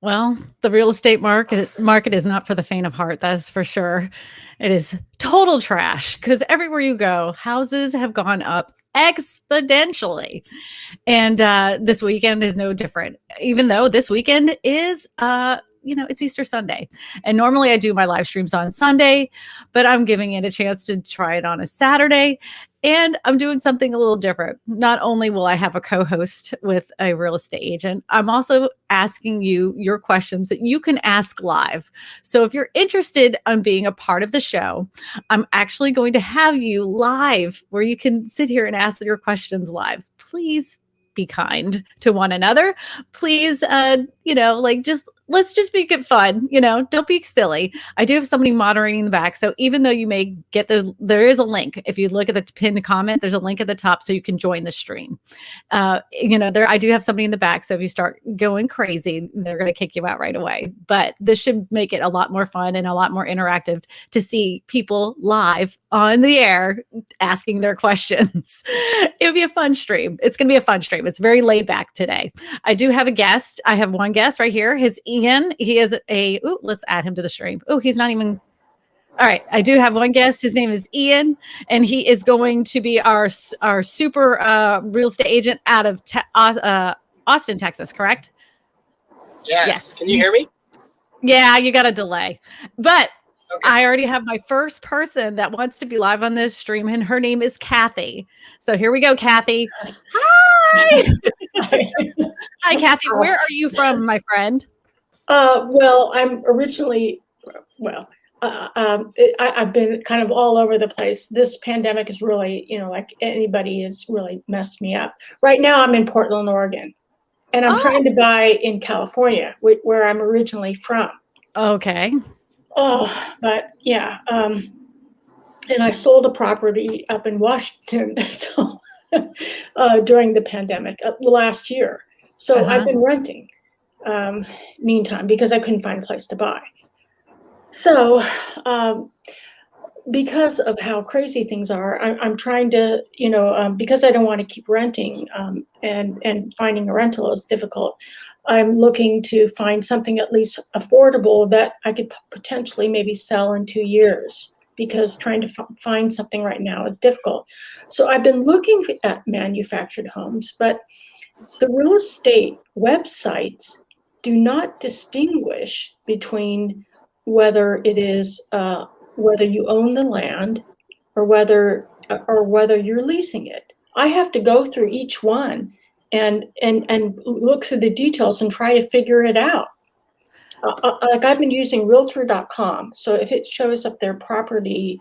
Well, the real estate market is not for the faint of heart, that's for sure. It is total trash because everywhere you go, houses have gone up exponentially. And this weekend is no different, even though this weekend is, it's Easter Sunday. And normally I do my live streams on Sunday, but I'm giving it a chance to try it on a Saturday. And I'm doing something a little different. Not only will I have a co host with a real estate agent, I'm also asking you your questions that you can ask live. So if you're interested in being a part of the show, I'm actually going to have you live where you can sit here and ask your questions live. Please be kind to one another. Please, just let's just make it fun. Don't be silly. I do have somebody moderating in the back. So even though you may get there is a link. If you look at the pinned comment, there's a link at the top so you can join the stream. I do have somebody in the back. So if you start going crazy, they're going to kick you out right away. But this should make it a lot more fun and a lot more interactive to see people live on the air asking their questions. It would be a fun stream. It's going to be a fun stream. It's very laid back today. I do have a guest. I have one guest right here. His Ian. He is let's add him to the stream. Oh, he's not even. All right. I do have one guest. His name is Ian, and he is going to be our super real estate agent out of Austin, Texas, correct? Yes. Can you hear me? Yeah, you got a delay. But okay. I already have my first person that wants to be live on this stream, and her name is Kathy. So here we go, Kathy. Hi. Hi, Kathy. Where are you from, my friend? Well, I'm originally, I've been kind of all over the place. This pandemic is really, like anybody, has really messed me up. Right now, I'm in Portland, Oregon, and I'm trying to buy in California, where I'm originally from. Okay. Oh, but yeah. And I sold a property up in Washington during the pandemic last year. So I've been renting meantime because I couldn't find a place to buy. So because of how crazy things are, I'm trying to, because I don't want to keep renting and finding a rental is difficult. I'm looking to find something at least affordable that I could potentially maybe sell in 2 years, because trying to find something right now is difficult. So I've been looking at manufactured homes, but the real estate websites do not distinguish between whether it is whether you own the land or whether you're leasing it. I have to go through each one and look through the details and try to figure it out. Like I've been using Realtor.com, so if it shows up their property,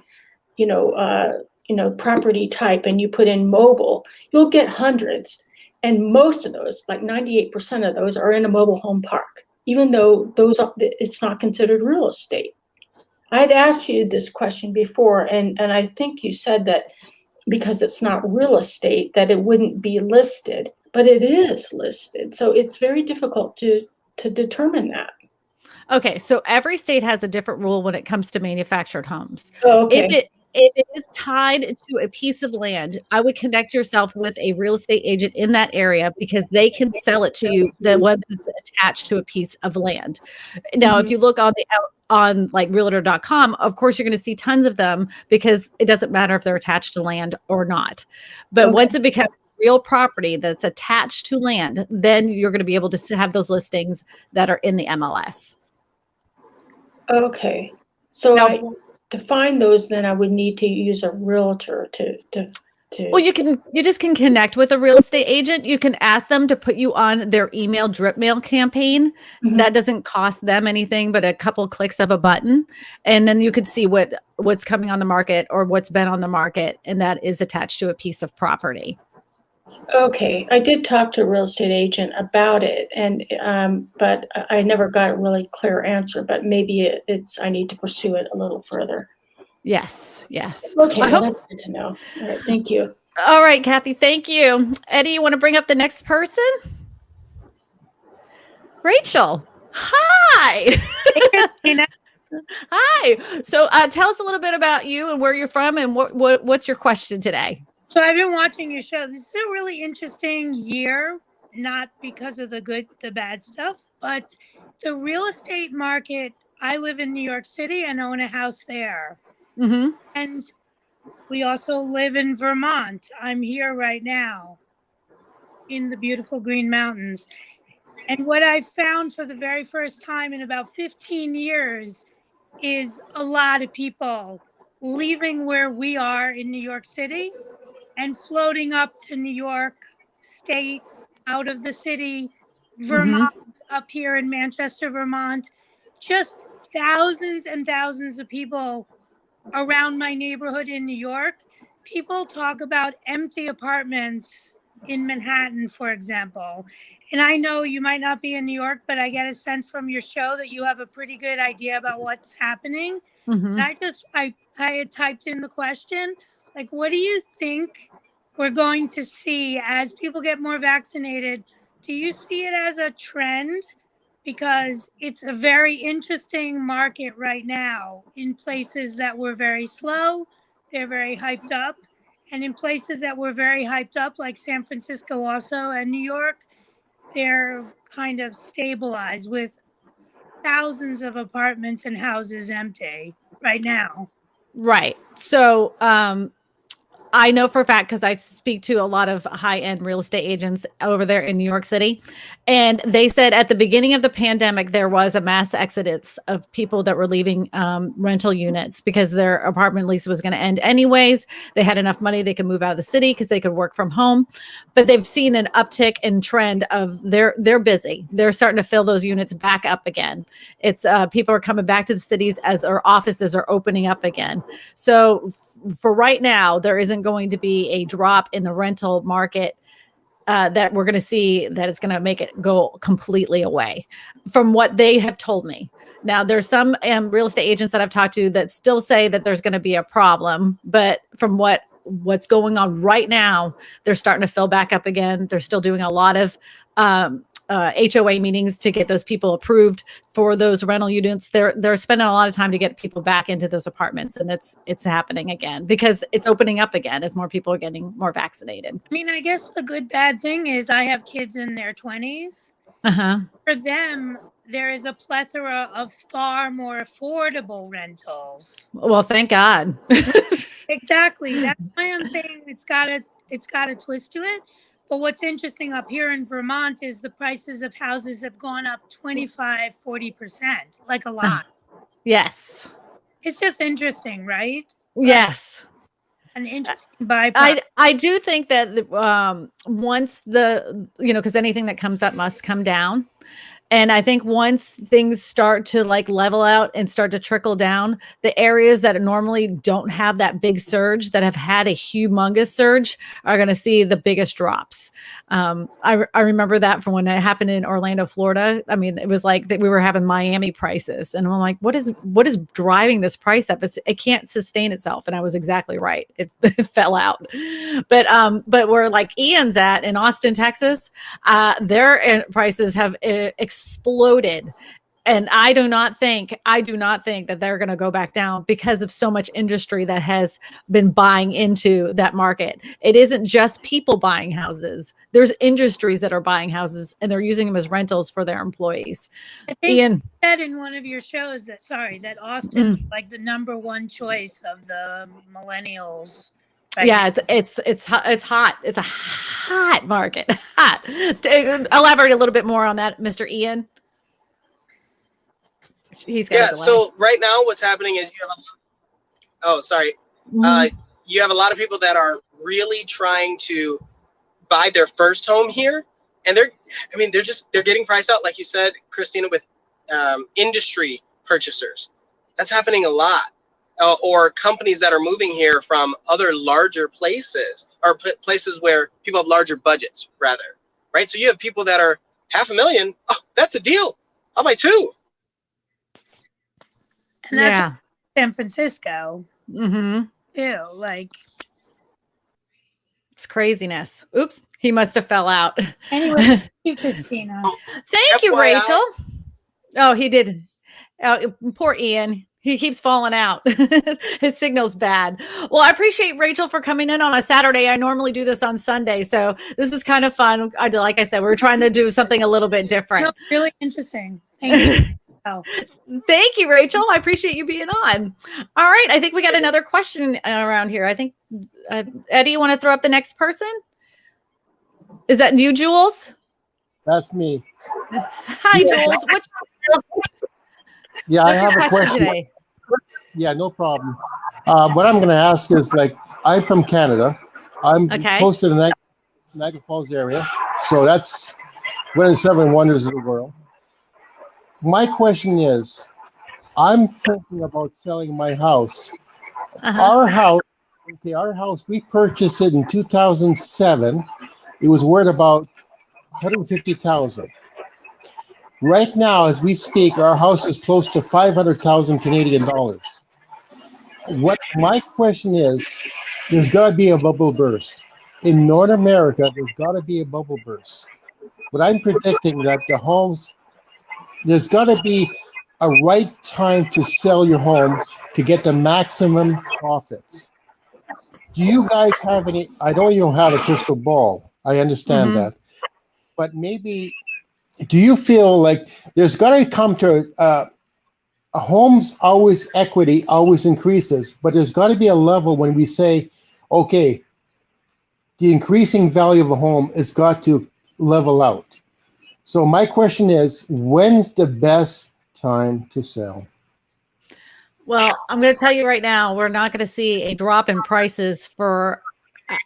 property type, and you put in mobile, you'll get hundreds, and most of those, like 98% of those, are in a mobile home park, even though it's not considered real estate. I'd asked you this question before, and I think you said that because it's not real estate that it wouldn't be listed, but it is listed, so it's very difficult to determine that. Okay, so every state has a different rule when it comes to manufactured homes. Oh, okay. If it is tied to a piece of land, I would connect yourself with a real estate agent in that area because they can sell it to you once it's attached to a piece of land. Now, if you look on like realtor.com, of course, you're going to see tons of them because it doesn't matter if they're attached to land or not. But once it becomes real property that's attached to land, then you're going to be able to have those listings that are in the MLS. Okay. So now, to find those, then I would need to use a realtor to. Well, you just can connect with a real estate agent. You can ask them to put you on their email drip mail campaign. That doesn't cost them anything but a couple clicks of a button. And then you could see what's coming on the market or what's been on the market, and that is attached to a piece of property. Okay, I did talk to a real estate agent about it, and but I never got a really clear answer. But maybe I need to pursue it a little further. Yes. Okay, that's good to know. All right, thank you. All right, Kathy, thank you. Eddie, you want to bring up the next person? Rachel, hi. Hey, Kristina. Hi. So tell us a little bit about you and where you're from and what's your question today? So I've been watching your show. This is a really interesting year, not because of the good, the bad stuff, but the real estate market, I live in New York City and own a house there. Mm-hmm. And we also live in Vermont. I'm here right now in the beautiful Green Mountains. And what I found for the very first time in about 15 years is a lot of people leaving where we are in New York City and floating up to New York State, out of the city, Vermont, up here in Manchester, Vermont. Just thousands and thousands of people around my neighborhood in New York. People talk about empty apartments in Manhattan, for example. And I know you might not be in New York, but I get a sense from your show that you have a pretty good idea about what's happening. Mm-hmm. And I had typed in the question, like, what do you think we're going to see as people get more vaccinated? Do you see it as a trend? Because it's a very interesting market right now. In places that were very slow, they're very hyped up. And in places that were very hyped up, like San Francisco also and New York, they're kind of stabilized with thousands of apartments and houses empty right now. Right. So, I know for a fact because I speak to a lot of high-end real estate agents over there in New York City. And they said at the beginning of the pandemic, there was a mass exodus of people that were leaving rental units because their apartment lease was going to end anyways. They had enough money, they could move out of the city because they could work from home. But they've seen an uptick in trend of they're busy. They're starting to fill those units back up again. It's people are coming back to the cities as their offices are opening up again. So for right now, there isn't going to be a drop in the rental market that we're going to see that it's going to make it go completely away from what they have told me. Now, there's some real estate agents that I've talked to that still say that there's going to be a problem, but from what's going on right now, they're starting to fill back up again. They're still doing a lot of HOA meetings to get those people approved for those rental units. They're spending a lot of time to get people back into those apartments, and it's happening again because it's opening up again as more people are getting more vaccinated. I mean, I guess the good bad thing is I have kids in their 20s. For them, there is a plethora of far more affordable rentals. Well, thank God. Exactly. That's why I'm saying it's got a twist to it. But what's interesting up here in Vermont is the prices of houses have gone up 25, 40%, like a lot. Yes. It's just interesting, right? Yes. An interesting byproduct. I do think that once because anything that comes up must come down. And I think once things start to like level out and start to trickle down, the areas that normally don't have that big surge, that have had a humongous surge, are going to see the biggest drops. I remember that from when it happened in Orlando, Florida. I mean, it was like that we were having Miami prices, and I'm like, what is driving this price up? It can't sustain itself. And I was exactly right. It fell out. But where like Ian's at in Austin, Texas, their prices have exploded. And I do not think that they're going to go back down because of so much industry that has been buying into that market. It isn't just people buying houses. There's industries that are buying houses and they're using them as rentals for their employees. I think Ian you said in one of your shows that Austin was like the number one choice of the millennials. Right? Yeah, it's hot. It's a hot market. Hot. Elaborate a little bit more on that, Mr. Ian. He's got so right now what's happening is you have a lot of people that are really trying to buy their first home here, and they're getting priced out, like you said, Kristina, with industry purchasers. That's happening a lot. Or companies that are moving here from other larger places, or places where people have larger budgets, rather, right? So you have people that are $500,000. Oh, that's a deal. I'll buy two. And that's San Francisco. Too. Like, it's craziness. Oops, he must have fell out. Anyway, thank you, Kristina. Thank you, Rachel. Oh, he did. Oh, poor Ian. He keeps falling out. His signal's bad. Well, I appreciate Rachel for coming in on a Saturday. I normally do this on Sunday, so this is kind of fun. Like I said, we're trying to do something a little bit different. No, really interesting. Thank you. Oh. Thank you, Rachel. I appreciate you being on. All right. I think we got another question around here. I think, Eddie, you want to throw up the next person? Is that you, Jules? That's me. Hi, Jules. Yeah, I What's have your a question. Today? Yeah, no problem. What I'm going to ask is, like, I'm from Canada. I'm close to the Niagara Falls area. So that's one of the 7 wonders of the world. My question is, I'm thinking about selling my house. Our house, we purchased it in 2007. It was worth about $150,000. Right now, as we speak, our house is close to 500,000 Canadian dollars. What my question is, there's got to be a bubble burst. In North America, there's got to be a bubble burst. But I'm predicting that the homes, there's got to be a right time to sell your home to get the maximum profits. Do you guys have any, I know you don't have a crystal ball, I understand that, but maybe, do you feel like there's got to come to a home's always equity always increases, but there's got to be a level when we say, okay, the increasing value of a home has got to level out. So my question is, when's the best time to sell? Well, I'm going to tell you right now, we're not going to see a drop in prices for,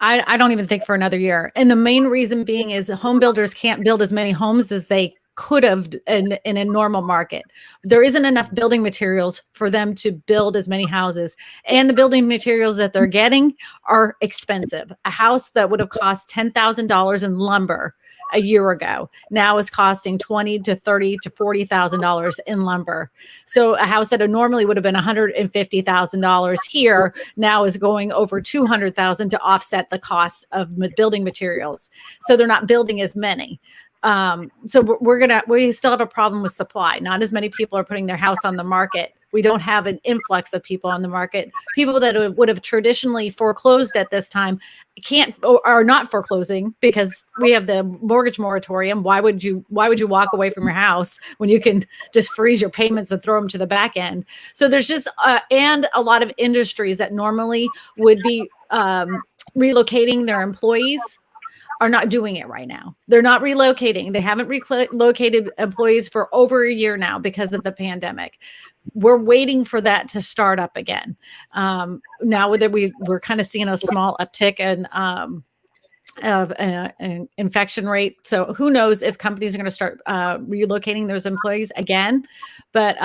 I don't even think for another year. And the main reason being is home builders can't build as many homes as they could have in a normal market. There isn't enough building materials for them to build as many houses. And the building materials that they're getting are expensive. A house that would have cost $10,000 in lumber a year ago now is costing $20,000 to $30,000 to $40,000 in lumber. So a house that normally would have been $150,000 here now is going over $200,000 to offset the costs of building materials. So they're not building as many. So we still have a problem with supply. Not as many people are putting their house on the market. We don't have an influx of people on the market. People that would have traditionally foreclosed at this time are not foreclosing because we have the mortgage moratorium. Why would you walk away from your house when you can just freeze your payments and throw them to the back end? So there's just and a lot of industries that normally would be relocating their employees are not doing it right now. They're not relocating. They haven't relocated employees for over a year now because of the pandemic. We're waiting for that to start up again. Now whether we're kind of seeing a small uptick in of an infection rate. So who knows if companies are going to start relocating those employees again. But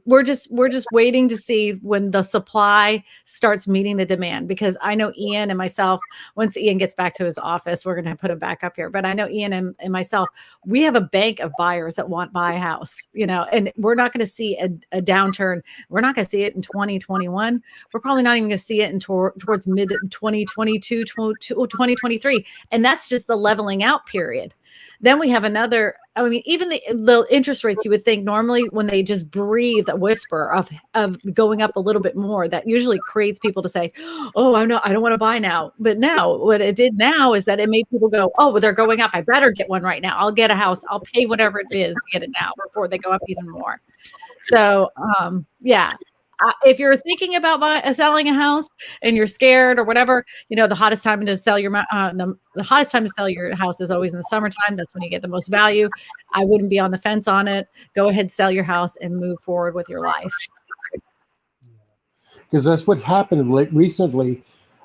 we're just waiting to see when the supply starts meeting the demand, because I know Ian and myself, once Ian gets back to his office, we're going to put him back up here. But I know Ian and myself, we have a bank of buyers that want to buy a house, and we're not going to see a downturn. We're not going to see it in 2021. We're probably not even going to see it towards mid 2022, 2023. And that's just the leveling out period. Then we have another, even the interest rates, you would think normally when they just breathe a whisper of going up a little bit more, that usually creates people to say, oh, I don't want to buy now. But now what it did now is that it made people go, oh, well, they're going up. I better get one right now. I'll get a house. I'll pay whatever it is to get it now before they go up even more. So, yeah. If you're thinking about selling a house and you're scared or whatever, the hottest time to sell your the hottest time to sell your house is always in the summertime. That's when you get the most value. I wouldn't be on the fence on it. Go ahead, sell your house and move forward with your life. Because that's what happened recently.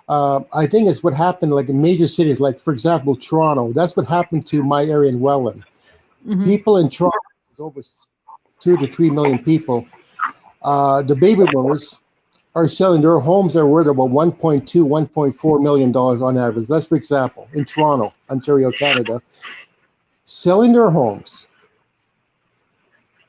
I think it's what happened in major cities, like for example Toronto. That's what happened to my area in Welland. Mm-hmm. People in Toronto, over 2 to 3 million people. The baby boomers are selling their homes that are worth about $1.2, $1.4 million on average. That's for example, in Toronto, Ontario, Canada, selling their homes,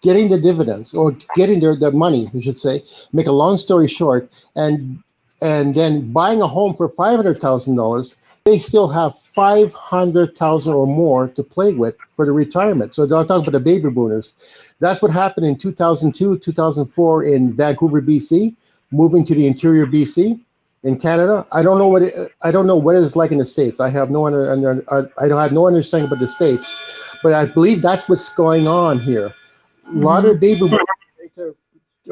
getting the dividends or getting the money, I should say, make a long story short, and then buying a home for $500,000, they still have 500,000 or more to play with for the retirement. So don't talk about the baby boomers. That's what happened in 2002, 2004 in Vancouver, BC, moving to the interior BC. In Canada, I don't know what it's like in the States. I have no I don't have no understanding about the States, but I believe that's what's going on here. A lot of baby boomers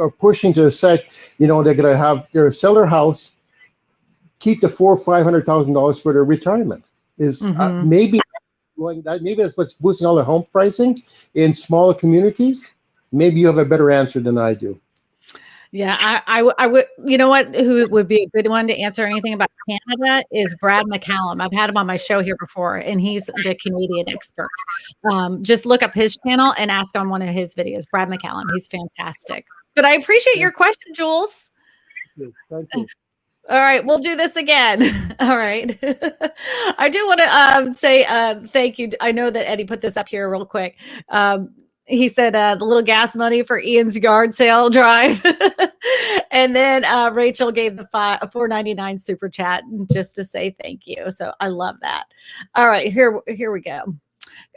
are pushing to the set. They're going to sell their house, keep the $400,000 or $500,000 for their retirement. Maybe that's what's boosting all the home pricing in smaller communities. Maybe you have a better answer than I do. Yeah, I would, you know what, who would be a good one to answer anything about Canada is Brad McCallum. I've had him on my show here before, and he's the Canadian expert. Just look up his channel and ask on one of his videos, Brad McCallum. He's fantastic. But I appreciate your question, Jules. Thank you. All right, we'll do this again. All right. I do want to say thank you. I know that Eddie put this up here real quick. He said the little gas money for Ian's yard sale drive. And then Rachel gave the $4.99 super chat just to say thank you. So I love that. All right, here we go.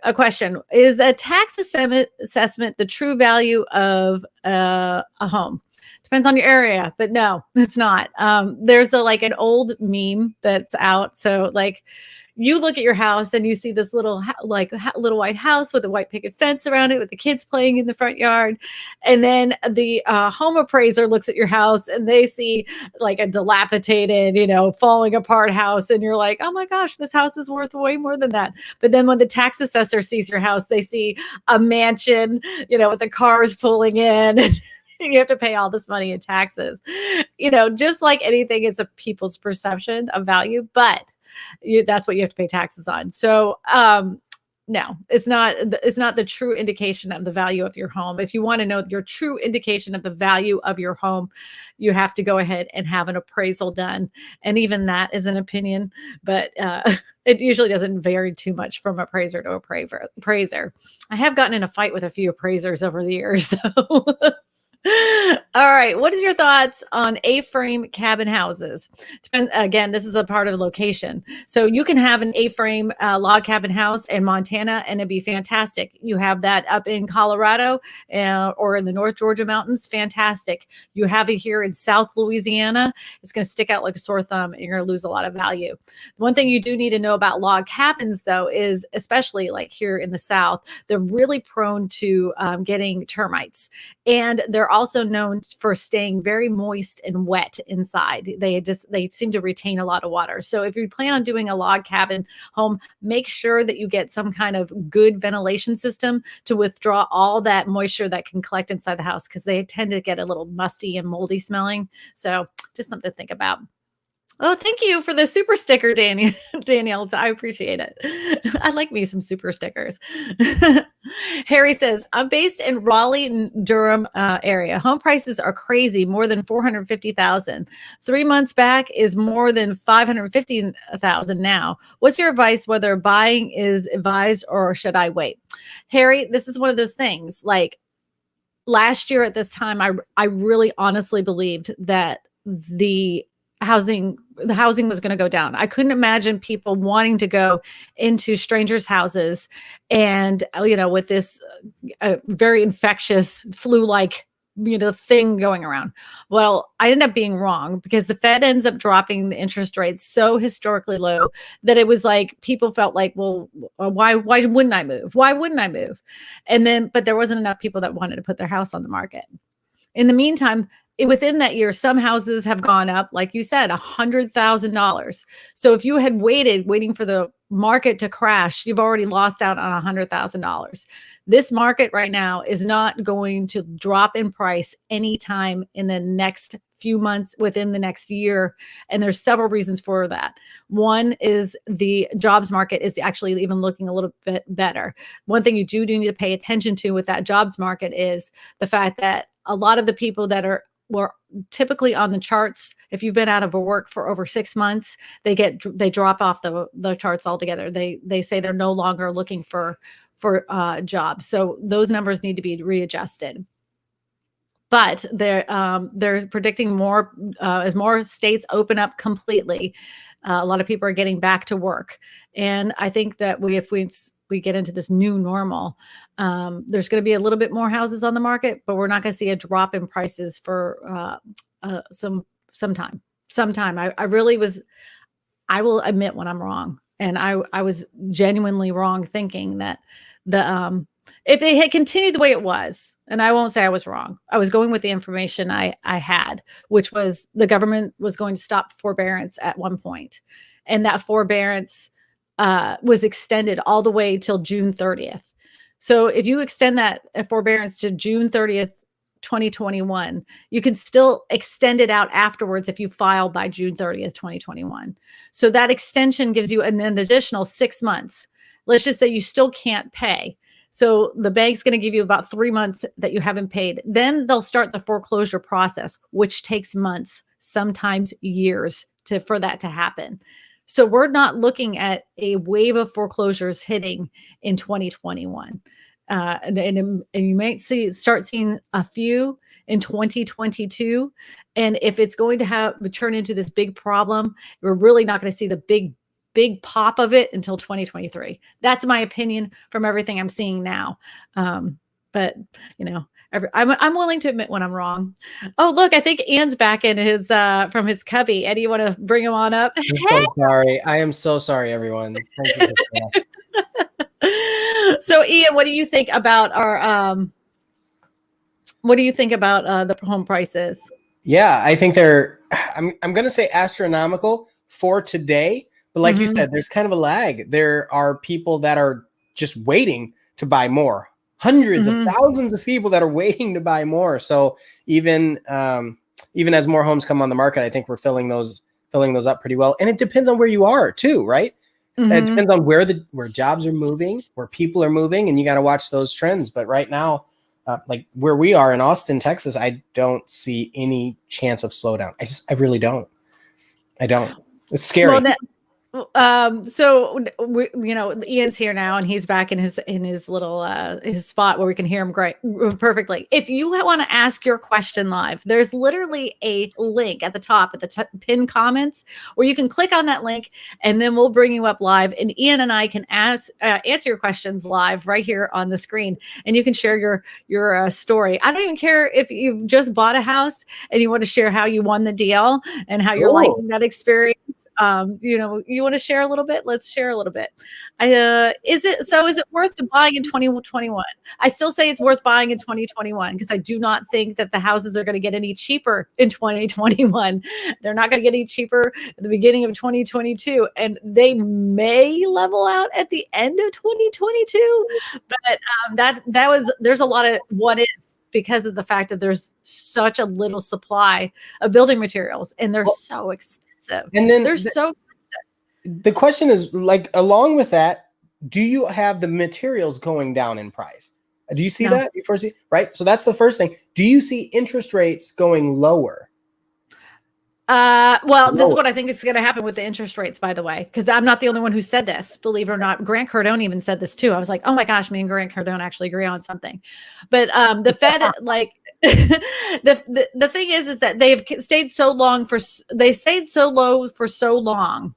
A question: is a tax assessment the true value of a home? Depends on your area, but no, it's not. There's an old meme that's out. So you look at your house and you see this little little white house with a white picket fence around it with the kids playing in the front yard. And then the home appraiser looks at your house and they see a dilapidated, falling apart house. And you're like, oh my gosh, this house is worth way more than that. But then when the tax assessor sees your house, they see a mansion, with the cars pulling in and you have to pay all this money in taxes. Just like anything, it's a people's perception of value, but that's what you have to pay taxes on. So no, it's not the true indication of the value of your home. If you want to know your true indication of the value of your home, you have to go ahead and have an appraisal done. And even that is an opinion, but it usually doesn't vary too much from appraiser to appraiser. I have gotten in a fight with a few appraisers over the years, though. All right. What is your thoughts on A-frame cabin houses? Again, this is a part of location. So you can have an A-frame log cabin house in Montana and it'd be fantastic. You have that up in Colorado or in the North Georgia mountains. Fantastic. You have it here in South Louisiana. It's going to stick out like a sore thumb and you're going to lose a lot of value. One thing you do need to know about log cabins, though, is especially here in the South, they're really prone to getting termites. And they're also known for staying very moist and wet inside. They seem to retain a lot of water. So if you plan on doing a log cabin home, make sure that you get some kind of good ventilation system to withdraw all that moisture that can collect inside the house, because they tend to get a little musty and moldy smelling. So just something to think about. Oh, thank you for the super sticker, Danielle. I appreciate it. I like me some super stickers. Harry says, I'm based in Raleigh, Durham area. Home prices are crazy, more than $450,000. 3 months back is more than $550,000 now. What's your advice whether buying is advised or should I wait? Harry, this is one of those things. Last year at this time, I really honestly believed that the housing was going to go down. I couldn't imagine people wanting to go into strangers' houses and, with this very infectious flu-like, thing going around. Well, I ended up being wrong because the Fed ends up dropping the interest rates so historically low that it was people felt well, why wouldn't I move? Why wouldn't I move? But there wasn't enough people that wanted to put their house on the market. In the meantime, within that year, some houses have gone up, like you said, $100,000. So if you had waiting for the market to crash, you've already lost out on $100,000. This market right now is not going to drop in price anytime in the next few months, within the next year. And there's several reasons for that. One is the jobs market is actually even looking a little bit better. One thing you do need to pay attention to with that jobs market is the fact that a lot of the people that were typically on the charts, if you've been out of work for over 6 months, they drop off the charts altogether. They say they're no longer looking for jobs. So those numbers need to be readjusted. But they're predicting more as more states open up completely. A lot of people are getting back to work, and I think that if we get into this new normal, there's going to be a little bit more houses on the market, but we're not going to see a drop in prices for some time. I really was. I will admit when I'm wrong, and I was genuinely wrong thinking that if it had continued the way it was, and I won't say I was wrong, I was going with the information I had, which was the government was going to stop forbearance at one point, and that forbearance was extended all the way till June 30th. So if you extend that forbearance to June 30th, 2021, you can still extend it out afterwards if you file by June 30th, 2021. So that extension gives you an additional 6 months. Let's just say you still can't pay. So the bank's going to give you about 3 months that you haven't paid. Then they'll start the foreclosure process, which takes months, sometimes years for that to happen. So we're not looking at a wave of foreclosures hitting in 2021. And you might start seeing a few in 2022. And if it's going to turn into this big problem, we're really not going to see the big pop of it until 2023. That's my opinion from everything I'm seeing now. But I'm willing to admit when I'm wrong. Oh, look, I think Ian's back in his from his cubby. Eddie, you want to bring him on up? I'm so sorry. I am so sorry, everyone. Thank you. So, Ian, what do you think about the home prices? Yeah, I think I'm going to say astronomical for today. But like you said, there's kind of a lag. There are people that are just waiting to buy more. Hundreds of thousands of people that are waiting to buy more. So even as more homes come on the market, I think we're filling those up pretty well. And it depends on where you are too, right? It depends on where jobs are moving, where people are moving, and you got to watch those trends. But right now, like where we are in Austin, Texas, I don't see any chance of slowdown. I really don't. I don't. It's scary. So Ian's here now, and he's back in his little his spot where we can hear him perfectly. If you want to ask your question live, there's literally a link at the top at the pinned comments where you can click on that link, and then we'll bring you up live, and Ian and I can answer your questions live right here on the screen, and you can share your story. I don't even care if you've just bought a house and you want to share how you won the deal and how you're liking that experience. You want to share a little bit? Let's share a little bit. Is it worth buying in 2021? I still say it's worth buying in 2021 because I do not think that the houses are going to get any cheaper in 2021. They're not going to get any cheaper at the beginning of 2022, and they may level out at the end of 2022. But there's a lot of what ifs because of the fact that there's such a little supply of building materials, and they're so expensive. And then the question is, like, along with that, do you have the materials going down in price? Do you see that? You foresee, right? So that's the first thing. Do you see interest rates going lower? This is what I think is going to happen with the interest rates, by the way, because I'm not the only one who said this, believe it or not. Grant Cardone even said this too. I was like, oh my gosh, me and Grant Cardone actually agree on something. But the Fed, like, the thing is that they've stayed so low for so long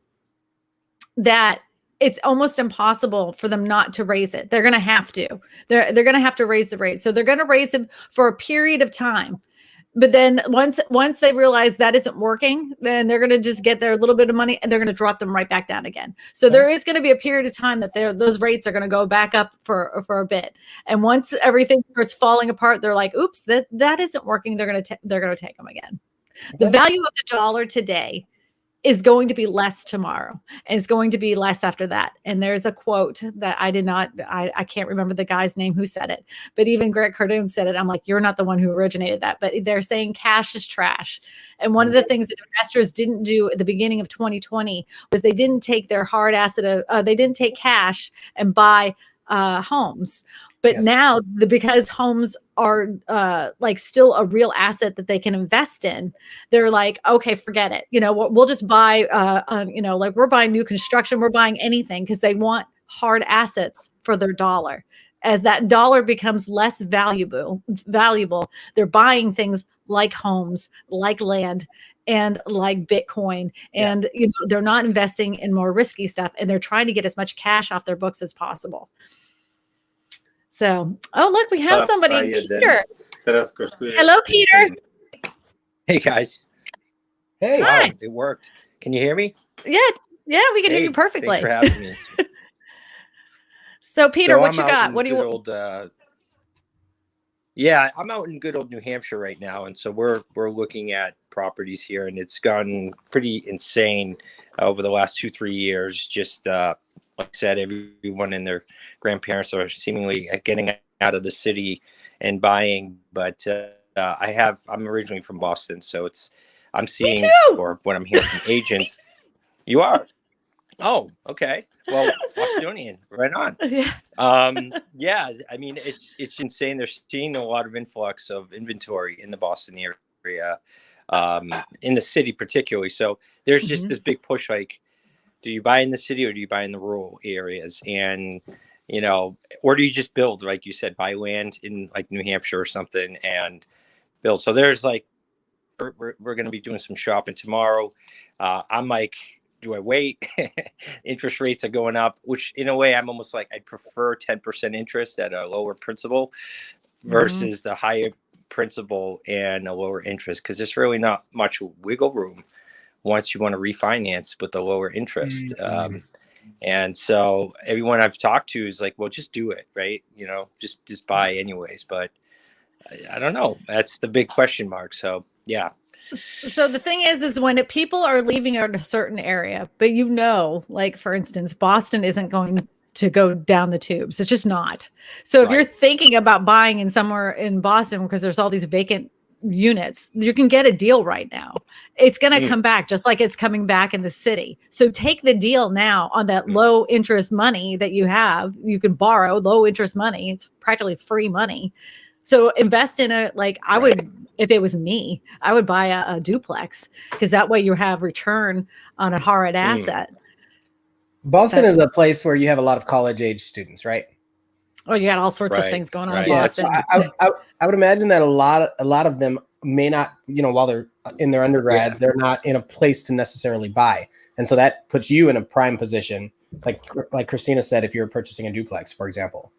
that it's almost impossible for them not to raise it. They're going to have to. They're going to have to raise the rate. So they're going to raise them for a period of time. But then once they realize that isn't working, then they're going to just get their little bit of money and they're going to drop them right back down again. So there is going to be a period of time that those rates are going to go back up for a bit. And once everything starts falling apart, they're like, oops, that isn't working. They're going to take them again. The value of the dollar today is going to be less tomorrow, and it's going to be less after that. And there's a quote that I can't remember the guy's name who said it, but even Grant Cardone said it. I'm like, you're not the one who originated that, but they're saying cash is trash. And one of the things that investors didn't do at the beginning of 2020 was they didn't take their hard asset, they didn't take cash and buy homes. But now, because homes are like still a real asset that they can invest in, they're like, okay, forget it. We'll just buy, like we're buying new construction, we're buying anything because they want hard assets for their dollar. As that dollar becomes less valuable, they're buying things like homes, like land, and like Bitcoin. And they're not investing in more risky stuff, and they're trying to get as much cash off their books as possible. So, oh, look, we have somebody, Peter. Hello, Peter. Hey, guys. Hey. Hi. Wow, it worked. Can you hear me? Yeah, we can hear you perfectly. Thanks for having me. So, Peter, what you I'm out got? in What do you good old, yeah, I'm out in good old New Hampshire right now, and so we're looking at properties here, and it's gone pretty insane over the last 2-3 years. Just like I said, everyone and their grandparents are seemingly getting out of the city and buying. But I'm originally from Boston, so I'm seeing, or what I'm hearing from agents. You are? Oh, okay. Well, Bostonian, right on. Yeah, I mean, it's insane. They're seeing a lot of influx of inventory in the Boston area, in the city particularly. So there's just this big push, like, do you buy in the city or do you buy in the rural areas? And, or do you just build, like you said, buy land in like New Hampshire or something and build? So there's like, we're going to be doing some shopping tomorrow. I'm like, do I wait? Interest rates are going up, which in a way I'm almost like, I prefer 10% interest at a lower principal versus the higher principal and a lower interest, because there's really not much wiggle room once you want to refinance with a lower interest. And so everyone I've talked to is like, well, just do it, right? Just buy anyways. But I don't know. That's the big question mark. So yeah. So the thing is when people are leaving out a certain area, but like for instance, Boston isn't going to go down the tubes. It's just not. So if you're thinking about buying in somewhere in Boston because there's all these vacant units, you can get a deal right now. It's going to come back just like it's coming back in the city. So take the deal now on that low interest money that you have. You can borrow low interest money. It's practically free money. So invest in I would, if it was me, I would buy a duplex, because that way you have return on a hard asset. Boston is a place where you have a lot of college age students, right? Oh, you got all sorts of things going on in Yeah, Boston. so I would imagine that a lot of them may not, while they're in their undergrads, they're not in a place to necessarily buy. And so that puts you in a prime position. Like Kristina said, if you're purchasing a duplex, for example,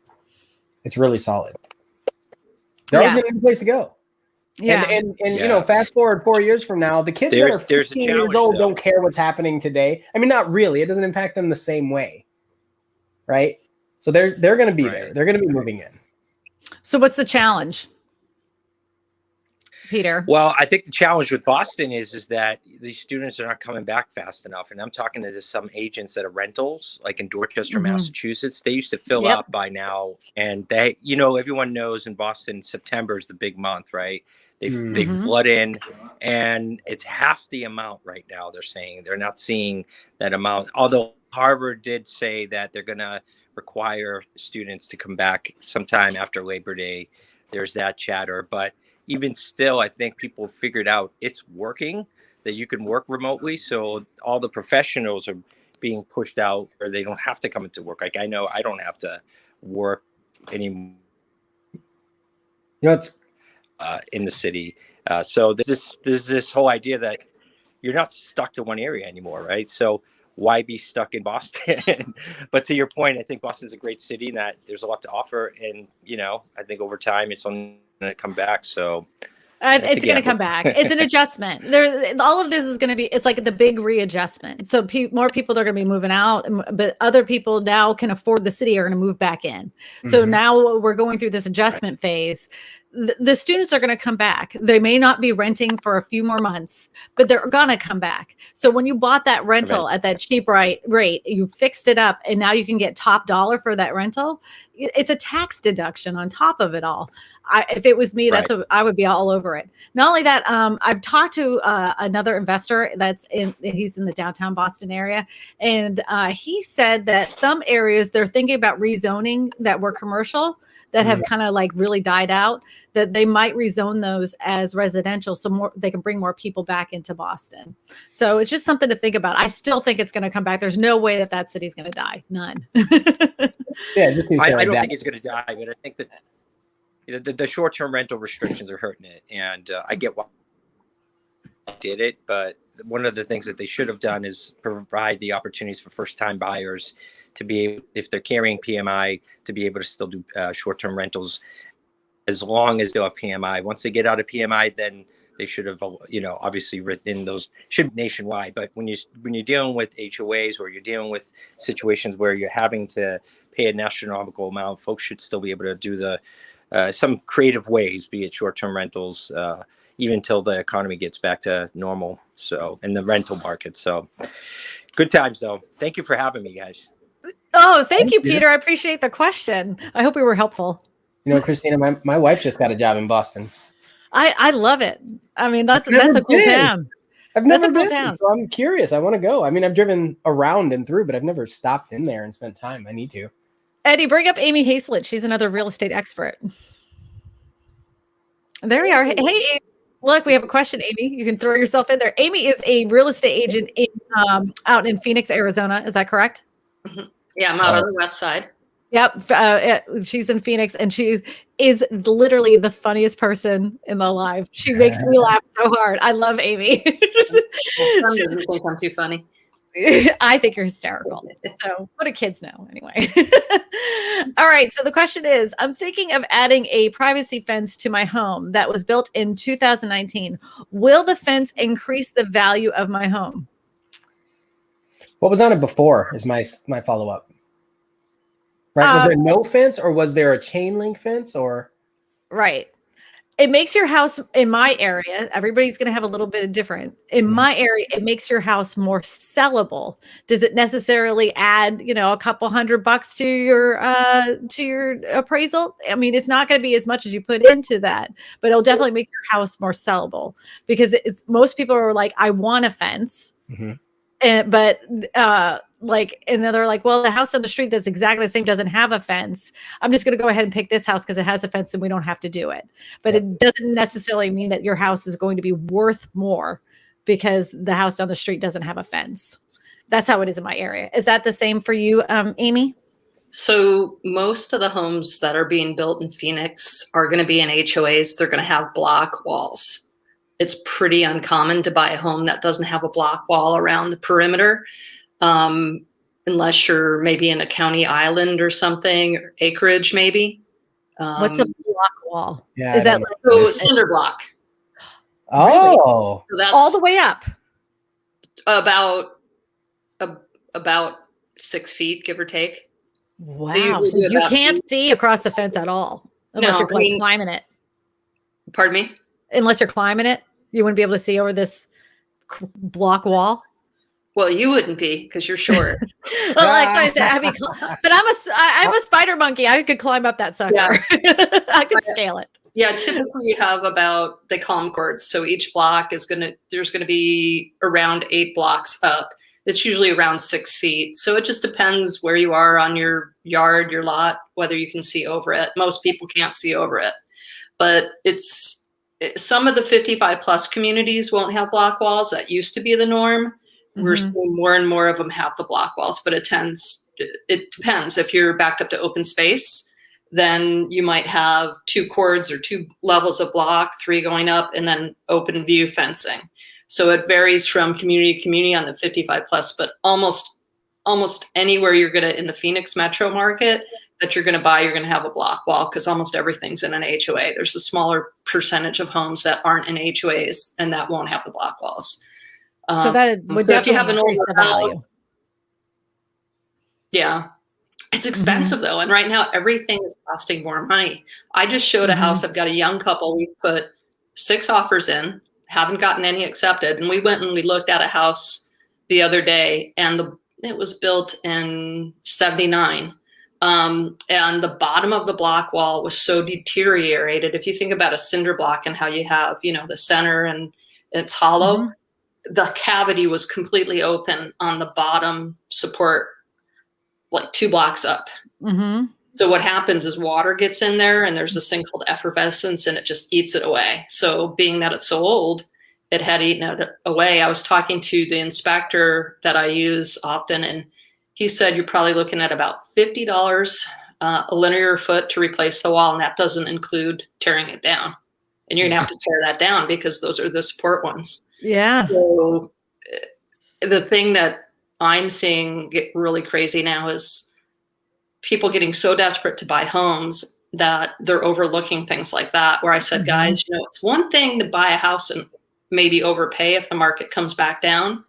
it's really solid. There always a place to go. Yeah. And fast forward 4 years from now, the kids that are 15 years old don't care what's happening today. I mean, not really. It doesn't impact them the same way. Right? So they're going to be there. They're going to be moving in. So what's the challenge, Peter? Well, I think the challenge with Boston is that these students are not coming back fast enough. And I'm talking to some agents that are rentals, like in Dorchester, Massachusetts. They used to fill up by now. And they, everyone knows in Boston, September is the big month, right? They flood in, and it's half the amount right now. They're saying they're not seeing that amount. Although Harvard did say that they're going to require students to come back sometime after Labor Day. There's that chatter. But even still, I think people figured out it's working, that you can work remotely. So all the professionals are being pushed out, or they don't have to come into work. Like I know I don't have to work anymore. It's in the city. So there's this whole idea that you're not stuck to one area anymore, right? So why be stuck in Boston? But to your point, I think Boston's a great city and that there's a lot to offer. And, I think over time it's only going to come back. So it's going to come back. It's an adjustment. All of this is going to be, it's like the big readjustment. So more people are going to be moving out, but other people now can afford the city are going to move back in. So now we're going through this adjustment phase. The students are going to come back. They may not be renting for a few more months, but they're going to come back. So when you bought that rental at that cheap rate, you fixed it up, and now you can get top dollar for that rental. It's a tax deduction on top of it all. If it was me, I would be all over it. Not only that, I've talked to another investor he's in the downtown Boston area. And he said that some areas they're thinking about rezoning that were commercial that have kind of like really died out. that they might rezone those as residential so more they can bring more people back into Boston. So it's just something to think about. I still think it's going to come back. There's no way that that city's going to die. None. Yeah, it just seems I like don't that. think it's going to die, but I think that the short-term rental restrictions are hurting it, and I get why they did it, but one of the things that they should have done is provide the opportunities for first-time buyers to be able, if they're carrying PMI, to be able to still do short-term rentals as long as they have PMI. Once they get out of PMI, then they should have, obviously written those, should be nationwide. But when you're dealing with HOAs or you're dealing with situations where you're having to pay an astronomical amount, folks should still be able to do the some creative ways, be it short-term rentals, even until the economy gets back to normal. So, in the rental market. So, good times though. Thank you for having me, guys. Oh, thank you, Peter. I appreciate the question. I hope we were helpful. Kristina, my wife just got a job in Boston. I love it. I mean, that's a cool town. I've never been, so I'm curious. I want to go. I mean, I've driven around and through, but I've never stopped in there and spent time. I need to. Eddie, bring up Amy Haslett. She's another real estate expert. There we are. Hey, look, we have a question, Amy. You can throw yourself in there. Amy is a real estate agent out in Phoenix, Arizona. Is that correct? Mm-hmm. Yeah, I'm out on the west side. Yep. She's in Phoenix, and she is literally the funniest person in the live. She makes me laugh so hard. I love Amy. Son doesn't think I'm too funny. I think you're hysterical. So what do kids know anyway? All right. So the question is, I'm thinking of adding a privacy fence to my home that was built in 2019. Will the fence increase the value of my home? What was on it before is my follow-up. Right. Was there no fence, or was there a chain link fence, or? Right. It makes your house, in my area, everybody's going to have a little bit of different. In my area, it makes your house more sellable. Does it necessarily add, a couple $100 to your appraisal? I mean, it's not going to be as much as you put into that, but it'll definitely make your house more sellable, because most people are like, I want a fence. Mm-hmm. And then they're like, well, the house down the street that's exactly the same doesn't have a fence. I'm just going to go ahead and pick this house because it has a fence and we don't have to do it. But it doesn't necessarily mean that your house is going to be worth more because the house down the street doesn't have a fence. That's how it is in my area. Is that the same for you, Amy? So most of the homes that are being built in Phoenix are going to be in HOAs. They're going to have block walls. It's pretty uncommon to buy a home that doesn't have a block wall around the perimeter, unless you're maybe in a county island or something, or acreage maybe. What's a block wall? Yeah, is that like cinder block? Oh, so that's all the way up. About 6 feet, give or take. Wow! So you can't see across the fence at all unless you're climbing it. Pardon me? Unless you're climbing it, you wouldn't be able to see over this block wall. Well, you wouldn't be because you're short. Well, like I said, but I'm a spider monkey. I could climb up that sucker. Yeah. I could scale it. Yeah, typically you have about, they call them courts. So each block there's going to be around 8 blocks up. It's usually around 6 feet. So it just depends where you are on your yard, your lot, whether you can see over it. Most people can't see over it, but some of the 55 plus communities won't have block walls. That used to be the norm. Mm-hmm. We're seeing more and more of them have the block walls, but it depends. If you're backed up to open space, then you might have 2 cords or 2 levels of block, 3 going up, and then open view fencing. So it varies from community to community on the 55 plus, but almost anywhere you're going to, in the Phoenix metro market that you're going to buy, you're going to have a block wall, because almost everything's in an HOA. There's a smaller percentage of homes that aren't in HOAs and that won't have the block walls. So that would definitely, if you have an older value. Yeah. It's expensive though. And right now everything is costing more money. I just showed a house. I've got a young couple. We've put 6 offers in, haven't gotten any accepted. And we went and we looked at a house the other day, and it was built in 79. And the bottom of the block wall was so deteriorated. If you think about a cinder block and how you have, the center and it's hollow, the cavity was completely open on the bottom support, like 2 blocks up. So what happens is water gets in there and there's this thing called effervescence and it just eats it away. So being that it's so old, it had eaten it away. I was talking to the inspector that I use often, and he said you're probably looking at about $50 a linear foot to replace the wall, and that doesn't include tearing it down. And you're gonna have to tear that down because those are the support ones. Yeah. So the thing that I'm seeing get really crazy now is people getting so desperate to buy homes that they're overlooking things like that, where I said, guys, you know, it's one thing to buy a house and maybe overpay if the market comes back down.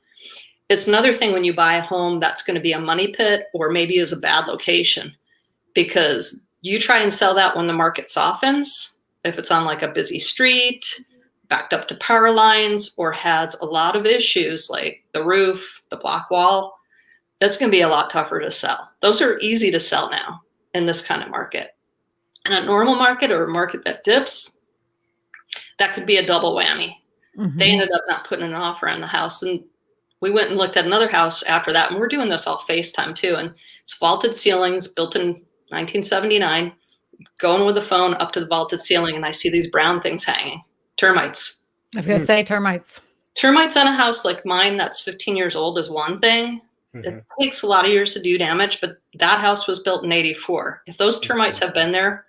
It's another thing when you buy a home that's going to be a money pit or maybe is a bad location, because you try and sell that when the market softens, if it's on like a busy street, backed up to power lines, or has a lot of issues like the roof, the block wall, that's going to be a lot tougher to sell. Those are easy to sell now in this kind of market. In a normal market or a market that dips, that could be a double whammy. They ended up not putting an offer on the house. And we went and looked at another house after that. And we're doing this off FaceTime too. And it's vaulted ceilings, built in 1979, going with the phone up to the vaulted ceiling. And I see these brown things hanging, termites. I was going to say termites. Termites on a house like mine that's 15 years old is one thing. It takes a lot of years to do damage, but that house was built in 84. If those termites have been there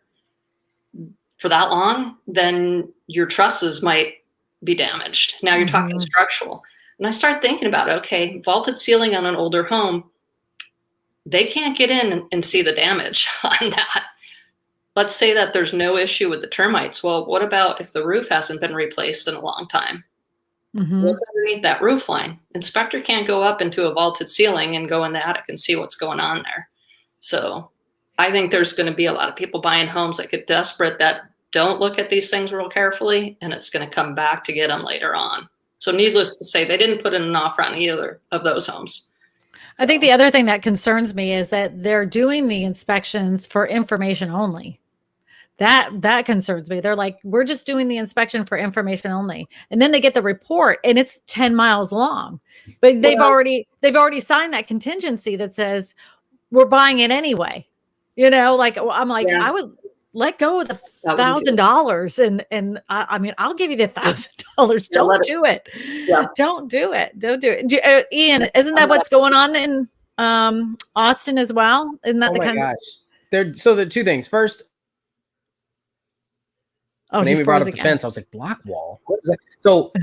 for that long, then your trusses might be damaged. Now you're talking structural. And I start thinking about, okay, vaulted ceiling on an older home, they can't get in and see the damage on that. Let's say that there's no issue with the termites. Well, what about if the roof hasn't been replaced in a long time? What's underneath that roof line? Inspector can't go up into a vaulted ceiling and go in the attic and see what's going on there. So I think there's going to be a lot of people buying homes that get desperate that don't look at these things real carefully, and it's going to come back to get them later on. So needless to say, they didn't put in an offer on either of those homes. I think the other thing that concerns me is that they're doing the inspections for information only. That concerns me. They're like, we're just doing the inspection for information only. And then they get the report and it's 10 miles long. But they've already signed that contingency that says we're buying it anyway. You know, like I'm like, I would let go of the $1,000 and I mean, I'll give you the $1,000. Don't do it. Yeah. Don't do it. Don't do it. Ian, isn't that what's going on in Austin as well? Isn't that So the two things. First, when Amy brought up the fence, I was like, block wall. What is that? So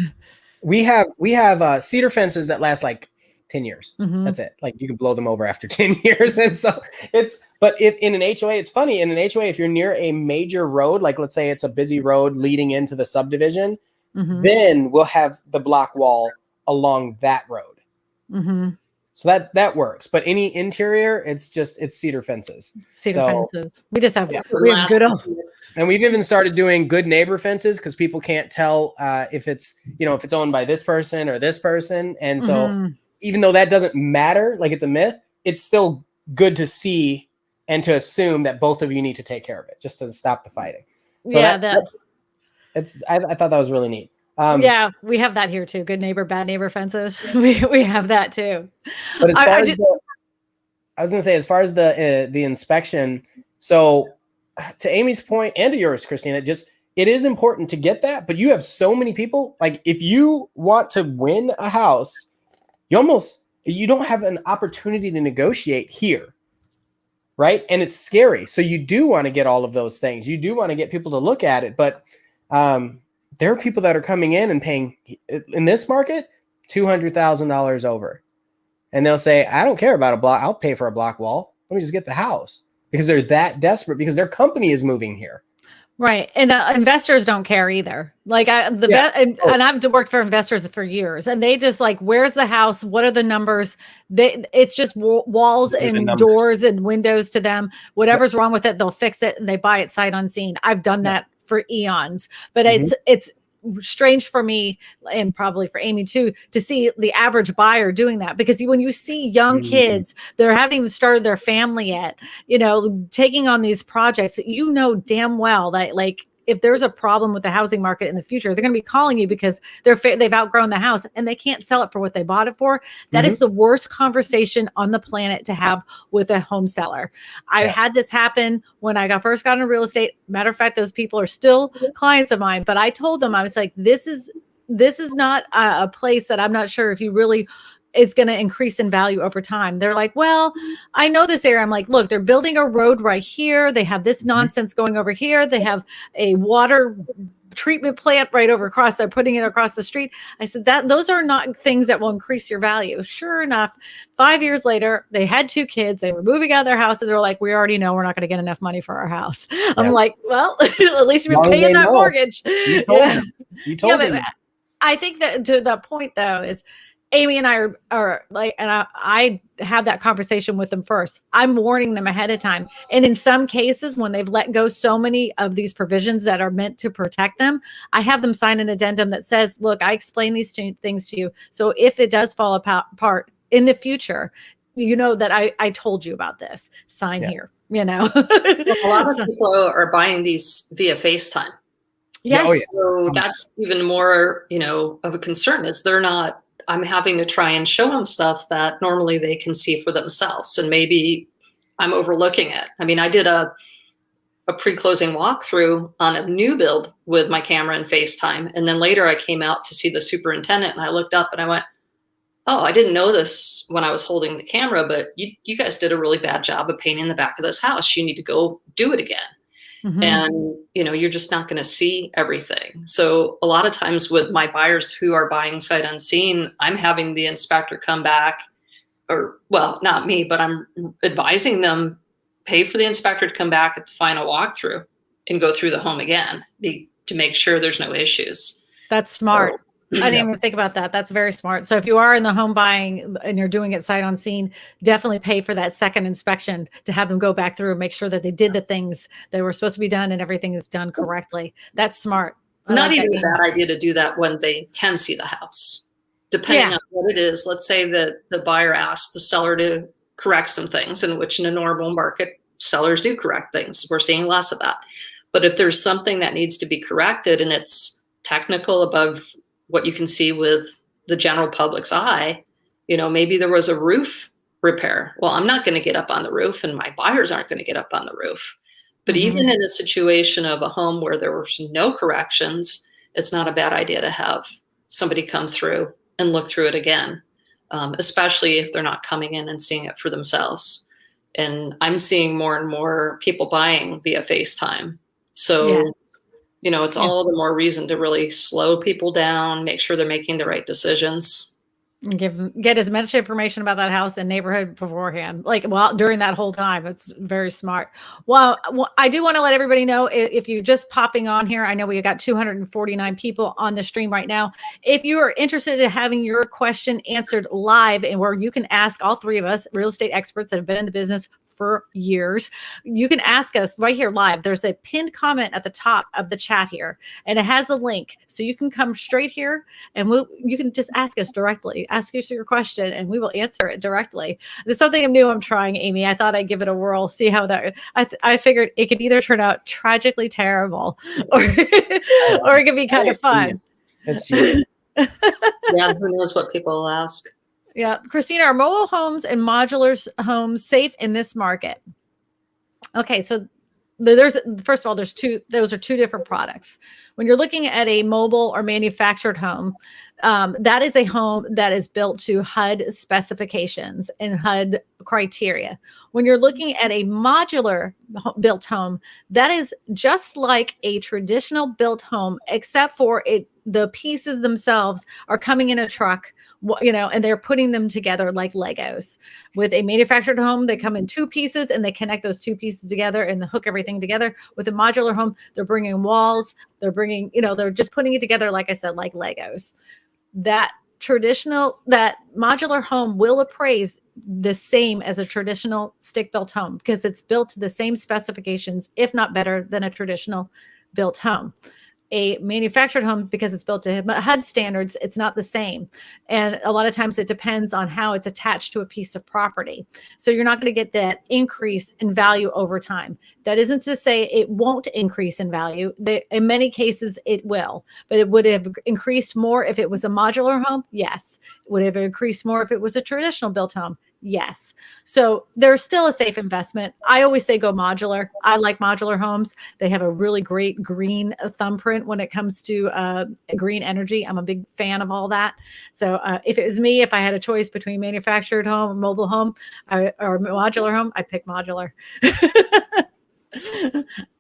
we have cedar fences that last like 10 years. That's it. Like you can blow them over after 10 years. And so but in an HOA, it's funny. In an HOA, if you're near a major road, like let's say it's a busy road leading into the subdivision, then we'll have the block wall along that road. So that works. But any interior, it's cedar fences. Fences. We just have, we have good old. And we've even started doing good neighbor fences because people can't tell if it's owned by this person or this person. And so even though that doesn't matter, like it's a myth, it's still good to see and to assume that both of you need to take care of it just to stop the fighting. So I thought that was really neat. Yeah, we have that here too. Good neighbor, bad neighbor fences. We have that too. But I was going to say, as far as the inspection, so to Amy's point and to yours, Kristina, it is important to get that, but you have so many people. Like if you want to win a house, you don't have an opportunity to negotiate here. Right. And it's scary. So you do want to get all of those things. You do want to get people to look at it. But there are people that are coming in and paying in this market $200,000 over. And they'll say, I don't care about a block. I'll pay for a block wall. Let me just get the house, because they're that desperate because their company is moving here. Right. And investors don't care either. Like and I've worked for investors for years, and they just like, where's the house? What are the numbers? It's just walls and doors and windows to them. Whatever's wrong with it, they'll fix it and they buy it sight unseen. I've done that for eons, but it's strange for me, and probably for Amy too, to see the average buyer doing that, because when you see young kids, they're haven't even started their family yet, taking on these projects, damn well that like if there's a problem with the housing market in the future, they're going to be calling you because they've outgrown the house and they can't sell it for what they bought it for. That is the worst conversation on the planet to have with a home seller. I had this happen when I first got into real estate. Matter of fact, those people are still clients of mine, but I told them, I was like, this is not a place that I'm not sure if you really is going to increase in value over time. They're like, well, I know this area. I'm like, look, they're building a road right here. They have this nonsense going over here. They have a water treatment plant right over across. They're putting it across the street. I said those are not things that will increase your value. Sure enough, 5 years later, they had 2 kids. They were moving out of their house and they were like, we already know we're not going to get enough money for our house. I'm like, well, at least you've been paying that mortgage. You told them. You told them. But I think that to the point though is Amy and I are like, and I have that conversation with them first. I'm warning them ahead of time. And in some cases, when they've let go so many of these provisions that are meant to protect them, I have them sign an addendum that says, look, I explained these things to you. So if it does fall apart in the future, you know that I told you about this. Sign here, you know. A lot of people are buying these via FaceTime. Yes. Oh, yeah. So that's even more, of a concern is I'm having to try and show them stuff that normally they can see for themselves. And maybe I'm overlooking it. I mean, I did a pre-closing walkthrough on a new build with my camera and FaceTime. And then later I came out to see the superintendent and I looked up and I went, oh, I didn't know this when I was holding the camera, but you guys did a really bad job of painting the back of this house. You need to go do it again. Mm-hmm. And, you're just not going to see everything. So a lot of times with my buyers who are buying sight unseen, I'm having the inspector come back not me, but I'm advising them, pay for the inspector to come back at the final walkthrough and go through the home again to make sure there's no issues. That's smart. I didn't even think about that. That's very smart. So if you are in the home buying and you're doing it sight unseen, definitely pay for that second inspection to have them go back through and make sure that they did the things that were supposed to be done and everything is done correctly. That's smart. Not even a bad idea to do that when they can see the house. Depending on what it is, let's say that the buyer asks the seller to correct some things, in which in a normal market, sellers do correct things. We're seeing less of that. But if there's something that needs to be corrected and it's technical above what you can see with the general public's eye, maybe there was a roof repair. Well, I'm not going to get up on the roof and my buyers aren't going to get up on the roof. But even in a situation of a home where there was no corrections, it's not a bad idea to have somebody come through and look through it again, especially if they're not coming in and seeing it for themselves. And I'm seeing more and more people buying via FaceTime. So it's all the more reason to really slow people down, make sure they're making the right decisions. Get as much information about that house and neighborhood beforehand, during that whole time. It's very smart. Well, I do want to let everybody know, if you're just popping on here, I know we got 249 people on the stream right now. If you are interested in having your question answered live and where you can ask all 3 of us real estate experts that have been in the business for years, you can ask us right here live. There's a pinned comment at the top of the chat here, and it has a link. So you can come straight here and you can just ask us directly, ask us your question, and we will answer it directly. There's something new I'm trying, Amy. I thought I'd give it a whirl, see how that, I figured it could either turn out tragically terrible or, or it could be kind of fun. That's genius. Yeah, who knows what people will ask. Yeah. Kristina, are mobile homes and modular homes safe in this market? Okay. So first of all, those are 2 different products. When you're looking at a mobile or manufactured home, that is a home that is built to HUD specifications and HUD criteria. When you're looking at a modular built home, that is just like a traditional built home, except for the pieces themselves are coming in a truck, and they're putting them together like Legos. With a manufactured home, they come in 2 pieces and they connect those 2 pieces together and they hook everything together. With a modular home, they're bringing walls, they're they're just putting it together, like I said, like Legos. That modular home will appraise the same as a traditional stick-built home because it's built to the same specifications, if not better than a traditional built home. A manufactured home, because it's built to HUD standards, it's not the same. And a lot of times it depends on how it's attached to a piece of property. So you're not going to get that increase in value over time. That isn't to say it won't increase in value. In many cases, it will. But it would have increased more if it was a modular home? Yes. Would it have increased more if it was a traditional built home? Yes. So there's still a safe investment. I always say go modular. I like modular homes. They have a really great green thumbprint when it comes to green energy. I'm a big fan of all that. So if it was me, if I had a choice between manufactured home, mobile home, or modular home, I'd pick modular.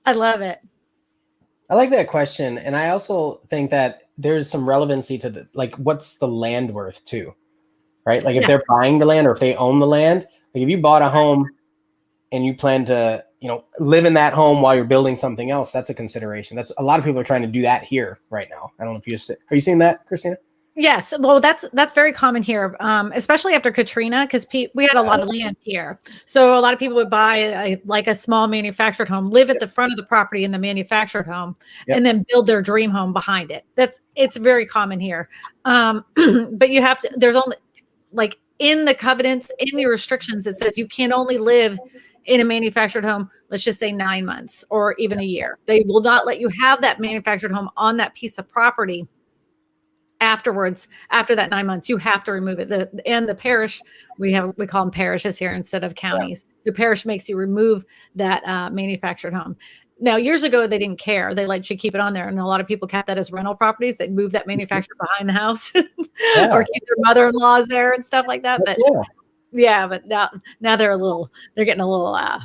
I love it. I like that question. And I also think that there's some relevancy to what's the land worth too? Right? Like if they're buying the land or if they own the land, like if you bought a home and you plan to, live in that home while you're building something else, that's a consideration. That's a lot of people are trying to do that here right now. I don't know if are you seeing that, Kristina? Yes. Well, that's very common here, especially after Katrina, because we had a lot of land here. So a lot of people would buy a small manufactured home, live at the front of the property in the manufactured home, and then build their dream home behind it. It's very common here. But you have to, there's only in the covenants, in your restrictions, it says you can only live in a manufactured home, let's just say 9 months or even a year. They will not let you have that manufactured home on that piece of property afterwards. After that 9 months, you have to remove it. The parish, we call them parishes here instead of counties. The parish makes you remove that manufactured home. Now, years ago, they didn't care. They let you keep it on there. And a lot of people kept that as rental properties. They'd move that manufacturer behind the house or keep their mother-in-laws there and stuff like that. But but now they're getting a little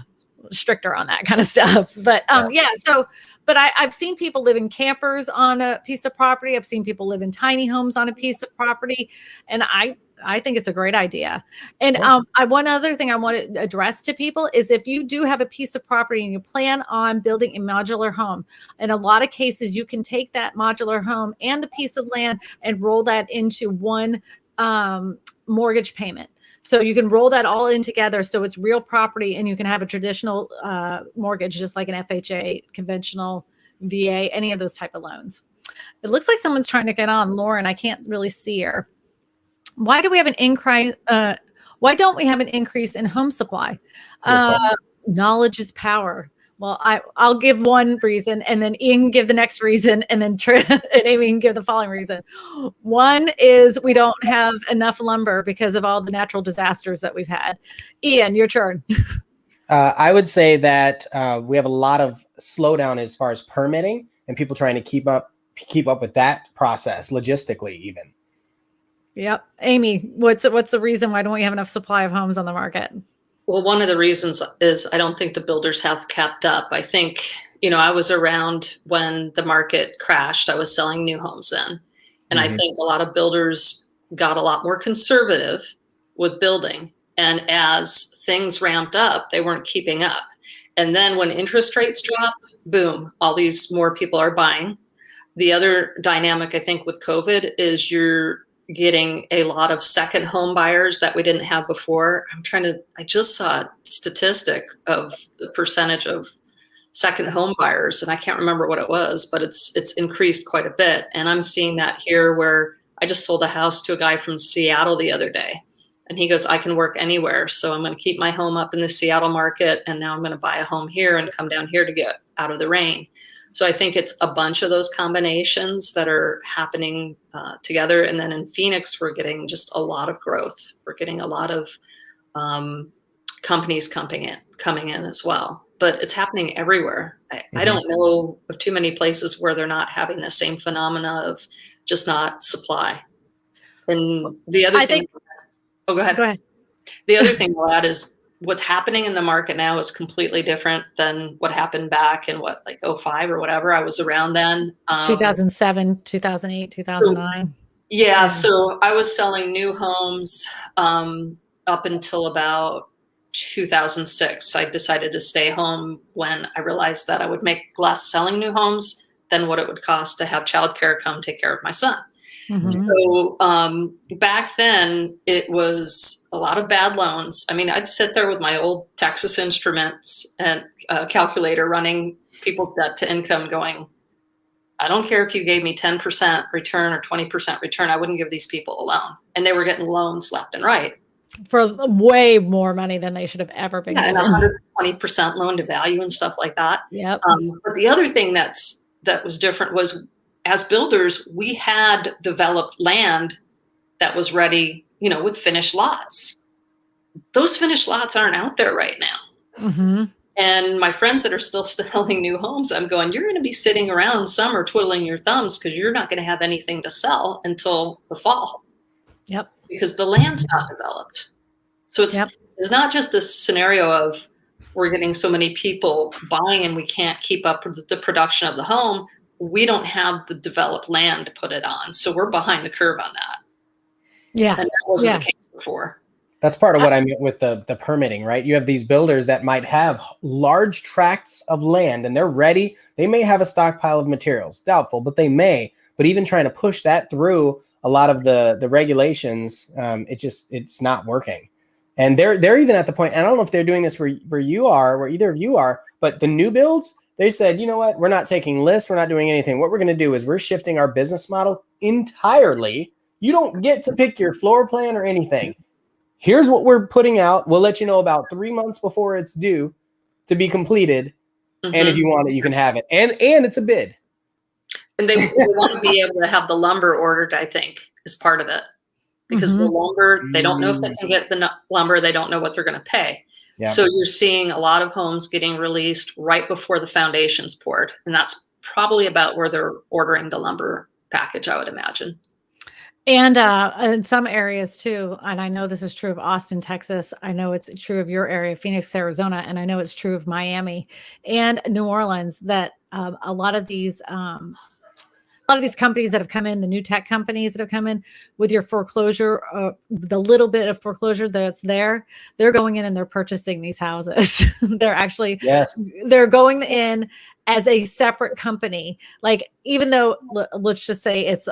stricter on that kind of stuff. But but I've seen people live in campers on a piece of property. I've seen people live in tiny homes on a piece of property. And I think it's a great idea. And one other thing I want to address to people is if you do have a piece of property and you plan on building a modular home, in a lot of cases, you can take that modular home and the piece of land and roll that into one mortgage payment. So you can roll that all in together. So it's real property and you can have a traditional mortgage, just like an FHA, conventional VA, any of those type of loans. It looks like someone's trying to get on. Lauren, I can't really see her. Why do we have an increase? Why don't we have an increase in home supply? Knowledge is power. Well, I'll give one reason, and then Ian can give the next reason, and then and Amy can give the following reason. One is we don't have enough lumber because of all the natural disasters that we've had. Ian, your turn. I would say that we have a lot of slowdown as far as permitting and people trying to keep up with that process logistically even. Yep. Amy, what's the reason why don't we have enough supply of homes on the market? Well, one of the reasons is I don't think the builders have kept up. I think, I was around when the market crashed. I was selling new homes then. And I think a lot of builders got a lot more conservative with building. And as things ramped up, they weren't keeping up. And then when interest rates dropped, boom, all these more people are buying. The other dynamic, I think, with COVID is you're getting a lot of second home buyers that we didn't have before. I just saw a statistic of the percentage of second home buyers, and I can't remember what it was, but it's increased quite a bit. And I'm seeing that here where I just sold a house to a guy from Seattle the other day. And he goes, I can work anywhere. So I'm going to keep my home up in the Seattle market. And now I'm going to buy a home here and come down here to get out of the rain. So I think it's a bunch of those combinations that are happening together. And then in Phoenix, we're getting just a lot of growth. We're getting a lot of companies coming in as well. But it's happening everywhere. I don't know of too many places where they're not having the same phenomena of just not supply. And the other thing, go ahead. Go ahead. The other thing I'll add is what's happening in the market now is completely different than what happened back in 2005 or whatever. I was around then. 2007, 2008, 2009. Yeah. So I was selling new homes up until about 2006. I decided to stay home when I realized that I would make less selling new homes than what it would cost to have childcare come take care of my son. So back then it was a lot of bad loans. I mean, I'd sit there with my old Texas Instruments and calculator running people's debt to income going, I don't care if you gave me 10% return or 20% return. I wouldn't give these people a loan. And they were getting loans left and right. For way more money than they should have ever been Yeah, given. And 120% loan to value and stuff like that. Yep. But the other thing that was different was, as builders, we had developed land that was ready, with finished lots. Those finished lots aren't out there right now. Mm-hmm. And my friends that are still selling new homes, I'm going, you're going to be sitting around summer twiddling your thumbs because you're not going to have anything to sell until the fall. Yep. Because the land's not developed. So it's not just a scenario of we're getting so many people buying and we can't keep up with the production of the home. We don't have the developed land to put it on. So we're behind the curve on that. Yeah. And that wasn't the case before. That's part of what I meant with the permitting, right? You have these builders that might have large tracts of land and they're ready. They may have a stockpile of materials, doubtful, but they may. But even trying to push that through a lot of the regulations, it's not working. And they're even at the point, and I don't know if they're doing this where you are, where either of you are, but the new builds, they said, you know what, we're not taking lists, we're not doing anything. What we're going to do is we're shifting our business model entirely. You don't get to pick your floor plan or anything. Here's what we're putting out. We'll let you know about 3 months before it's due to be completed. Mm-hmm. And if you want it, you can have it. And it's a bid. And they want to be able to have the lumber ordered, I think, is part of it. Because the lumber, they don't know if they can get the lumber. They don't know what they're going to pay. Yeah. So you're seeing a lot of homes getting released right before the foundation's poured. And that's probably about where they're ordering the lumber package, I would imagine. And in some areas too, and I know this is true of Austin, Texas. I know it's true of your area, Phoenix, Arizona, and I know it's true of Miami and New Orleans, that a lot of these companies that have come in, the new tech companies that have come in with your foreclosure, the little bit of foreclosure that's there, they're going in and they're purchasing these houses. They're actually, they're going in as a separate company. Like, even though, let's just say it's,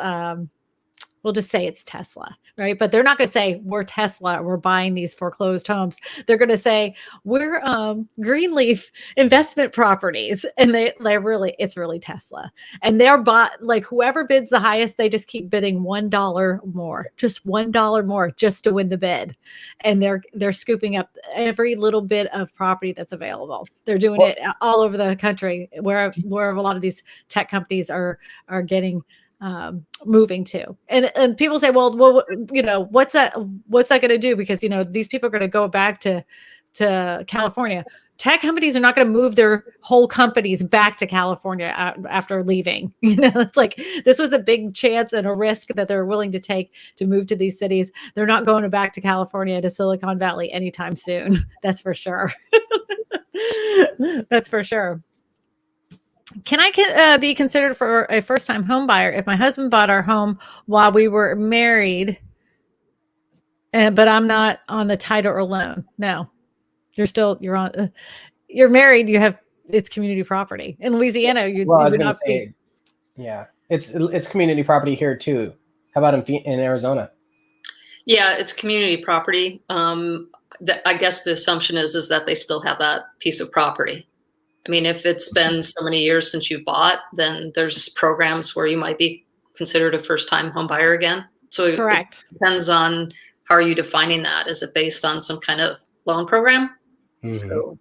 we'll just say it's Tesla, right? But they're not going to say we're Tesla, we're buying these foreclosed homes. They're going to say we're Greenleaf Investment Properties, and it's really Tesla. And they're bought, like, whoever bids the highest, they just keep bidding $1 more, just $1 more, just to win the bid. And they're scooping up every little bit of property that's available. They're doing it all over the country, where a lot of these tech companies are getting moving to. And people say, well, what's that going to do? Because, these people are going to go back to California. Tech companies are not going to move their whole companies back to California after leaving. It's like, this was a big chance and a risk that they're willing to take to move to these cities. They're not going back to California, to Silicon Valley anytime soon. That's for sure. That's for sure. Can I be considered for a first-time home buyer if my husband bought our home while we were married, but I'm not on the title or loan? No, you're married. It's community property in Louisiana. You would not be. Yeah, it's community property here too. How about in Arizona? Yeah, it's community property. I guess the assumption is that they still have that piece of property. I mean, if it's been so many years since you've bought, then there's programs where you might be considered a first-time home buyer again. So correct. It depends on how are you defining that? Is it based on some kind of loan program? Mm-hmm. So,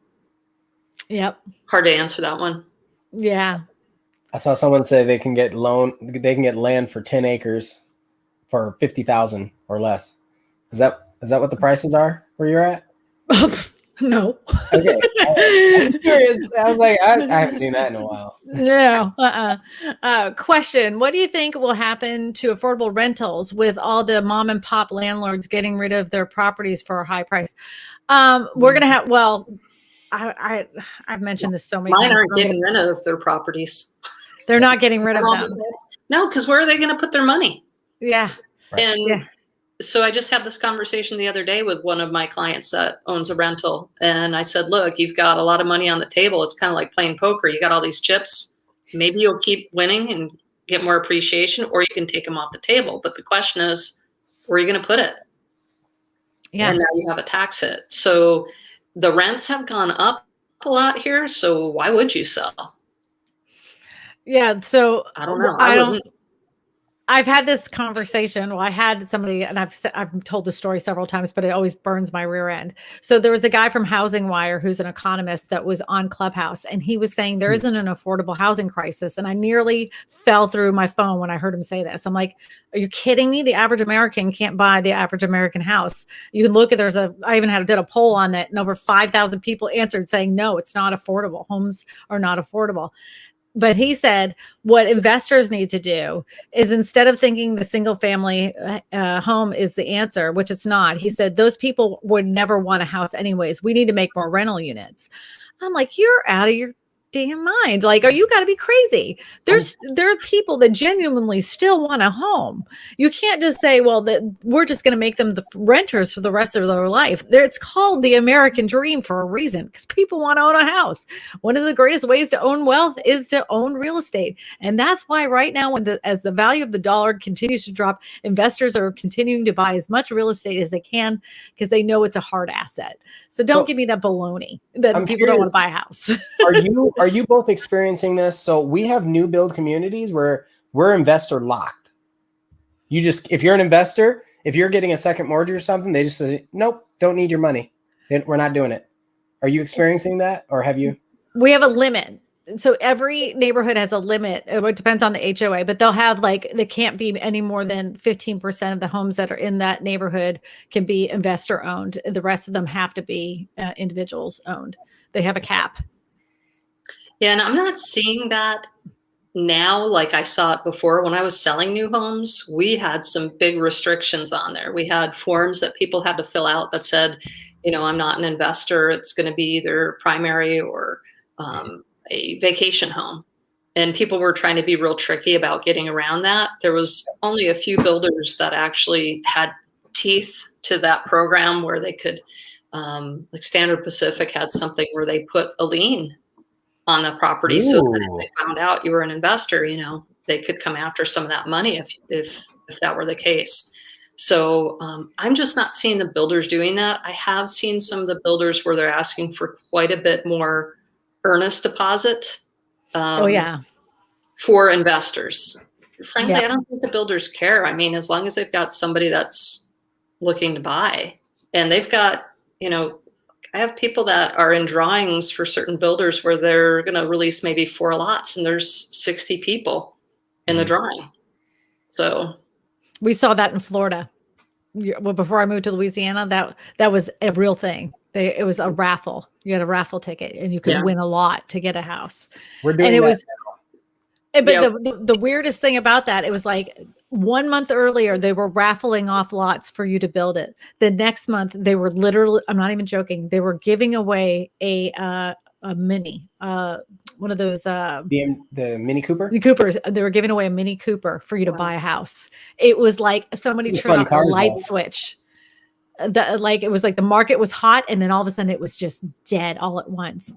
yep. Hard to answer that one. Yeah. I saw someone say they can get land for 10 acres for $50,000 or less. Is that what the prices are where you're at? No. Okay. I'm curious. I was like, I haven't seen that in a while. No. Question: what do you think will happen to affordable rentals with all the mom and pop landlords getting rid of their properties for a high price? We're gonna have. Well, I've mentioned this so many times. Mine aren't getting rid of their properties. They're not getting rid of them. No, because where are they going to put their money? Yeah. And so I just had this conversation the other day with one of my clients that owns a rental. And I said, look, you've got a lot of money on the table. It's kind of like playing poker. You got all these chips. Maybe you'll keep winning and get more appreciation, or you can take them off the table. But the question is, where are you going to put it? Yeah. And now you have a tax hit. So the rents have gone up a lot here. So why would you sell? Yeah. So I don't know. I wouldn't. I've had this conversation. Well, I had somebody, and I've told the story several times, but it always burns my rear end. So there was a guy from Housing Wire who's an economist that was on Clubhouse, and he was saying there isn't an affordable housing crisis. And I nearly fell through my phone when I heard him say this. I'm like, are you kidding me? The average American can't buy the average American house. You can look at, I even did a poll on that, and over 5,000 people answered saying, no, it's not affordable. Homes are not affordable. But he said what investors need to do is, instead of thinking the single family home is the answer, which it's not, he said those people would never want a house anyways. We need to make more rental units. I'm like, you're out of your damn mind. Like, you got to be crazy. There are people that genuinely still want a home. You can't just say, well, we're just going to make them the renters for the rest of their life. It's called the American dream for a reason, because people want to own a house. One of the greatest ways to own wealth is to own real estate. And that's why right now, as the value of the dollar continues to drop, investors are continuing to buy as much real estate as they can, because they know it's a hard asset. So don't give me that baloney that people don't want to buy a house. Are you both experiencing this? So we have new build communities where we're investor locked. If you're an investor, if you're getting a second mortgage or something, they just say, nope, don't need your money. We're not doing it. Are you experiencing that, or have you? We have a limit. So every neighborhood has a limit. It depends on the HOA, but they'll have they can't be any more than 15% of the homes that are in that neighborhood can be investor owned. The rest of them have to be individuals owned. They have a cap. Yeah, and I'm not seeing that now like I saw it before. When I was selling new homes, we had some big restrictions on there. We had forms that people had to fill out that said, I'm not an investor. It's going to be either primary or a vacation home. And people were trying to be real tricky about getting around that. There was only a few builders that actually had teeth to that program where they could, like Standard Pacific had something where they put a lien on the property. Ooh. So that if they found out you were an investor, they could come after some of that money if that were the case. So I'm just not seeing the builders doing that. I have seen some of the builders where they're asking for quite a bit more earnest deposit. For investors. Frankly, I don't think the builders care. I mean, as long as they've got somebody that's looking to buy, and they've got, I have people that are in drawings for certain builders where they're going to release maybe 4 lots, and there's 60 people in the drawing. So we saw that in Florida. Well, before I moved to Louisiana, that was a real thing. It was a raffle. You had a raffle ticket, and you could win a lot to get a house. We're doing that. But the weirdest thing about that, it was like 1 month earlier, they were raffling off lots for you to build it. The next month, they were literally, I'm not even joking, they were giving away a Mini, one of those the Mini Cooper. Coopers. They were giving away a Mini Cooper for you to buy a house. It was like somebody turned off a light switch. It was like the market was hot, and then all of a sudden it was just dead all at once.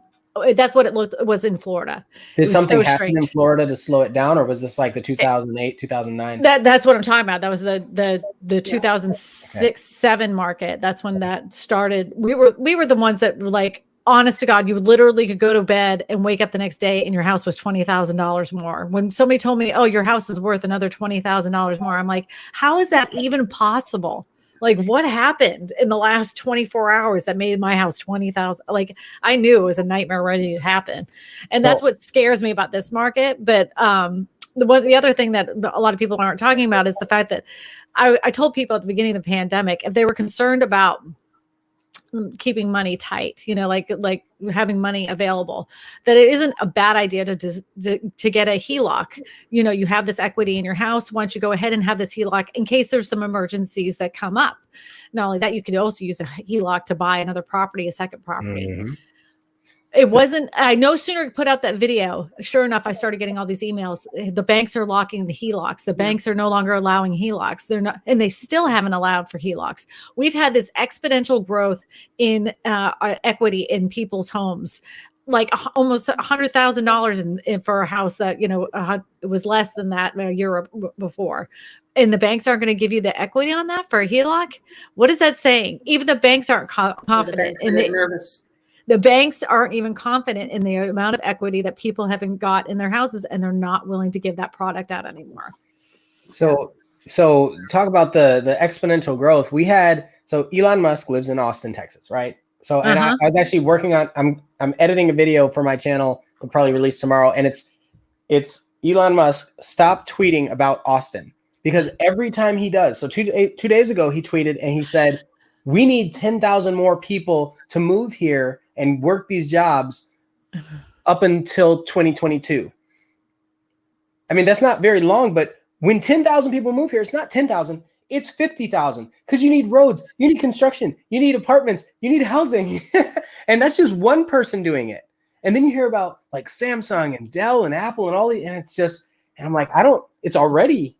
That's what it was in Florida. Did something happen in Florida to slow it down, or was this like the 2008, 2009? That's what I'm talking about. That was the 2006-07 market. That's when that started. We were the ones that were like, honest to God, you literally could go to bed and wake up the next day and your house was $20,000 more. When somebody told me, oh, your house is worth another $20,000 more, I'm like, how is that even possible? Like, what happened in the last 24 hours that made my house 20,000? Like, I knew it was a nightmare ready to happen. And that's what scares me about this market. But the other thing that a lot of people aren't talking about is the fact that I told people at the beginning of the pandemic, if they were concerned about keeping money tight, like having money available, that it isn't a bad idea to get a HELOC. You have this equity in your house. Why don't you go ahead and have this HELOC in case there's some emergencies that come up? Not only that, you could also use a HELOC to buy another property, a second property. Mm-hmm. I no sooner put out that video, sure enough, I started getting all these emails. The banks are locking the HELOCs. The banks are no longer allowing HELOCs. They're not, and they still haven't allowed for HELOCs. We've had this exponential growth in equity in people's homes, like almost $100,000 for a house that, it was less than that a year before. And the banks aren't going to give you the equity on that for a HELOC. What is that saying? Even the banks aren't confident. The banks are getting nervous. The banks aren't even confident in the amount of equity that people haven't got in their houses, and they're not willing to give that product out anymore. So talk about the exponential growth. So Elon Musk lives in Austin, Texas, right? So, and I was actually working on, I'm editing a video for my channel. We'll probably release tomorrow. And it's Elon Musk, stop tweeting about Austin, because every time he does, so 2 days ago, he tweeted and he said, we need 10,000 more people to move here and work these jobs up until 2022. I mean, that's not very long, but when 10,000 people move here, it's not 10,000, it's 50,000, because you need roads, you need construction, you need apartments, you need housing. And that's just one person doing it. And then you hear about like Samsung and Dell and Apple and all the, and it's just, and I'm like, it's already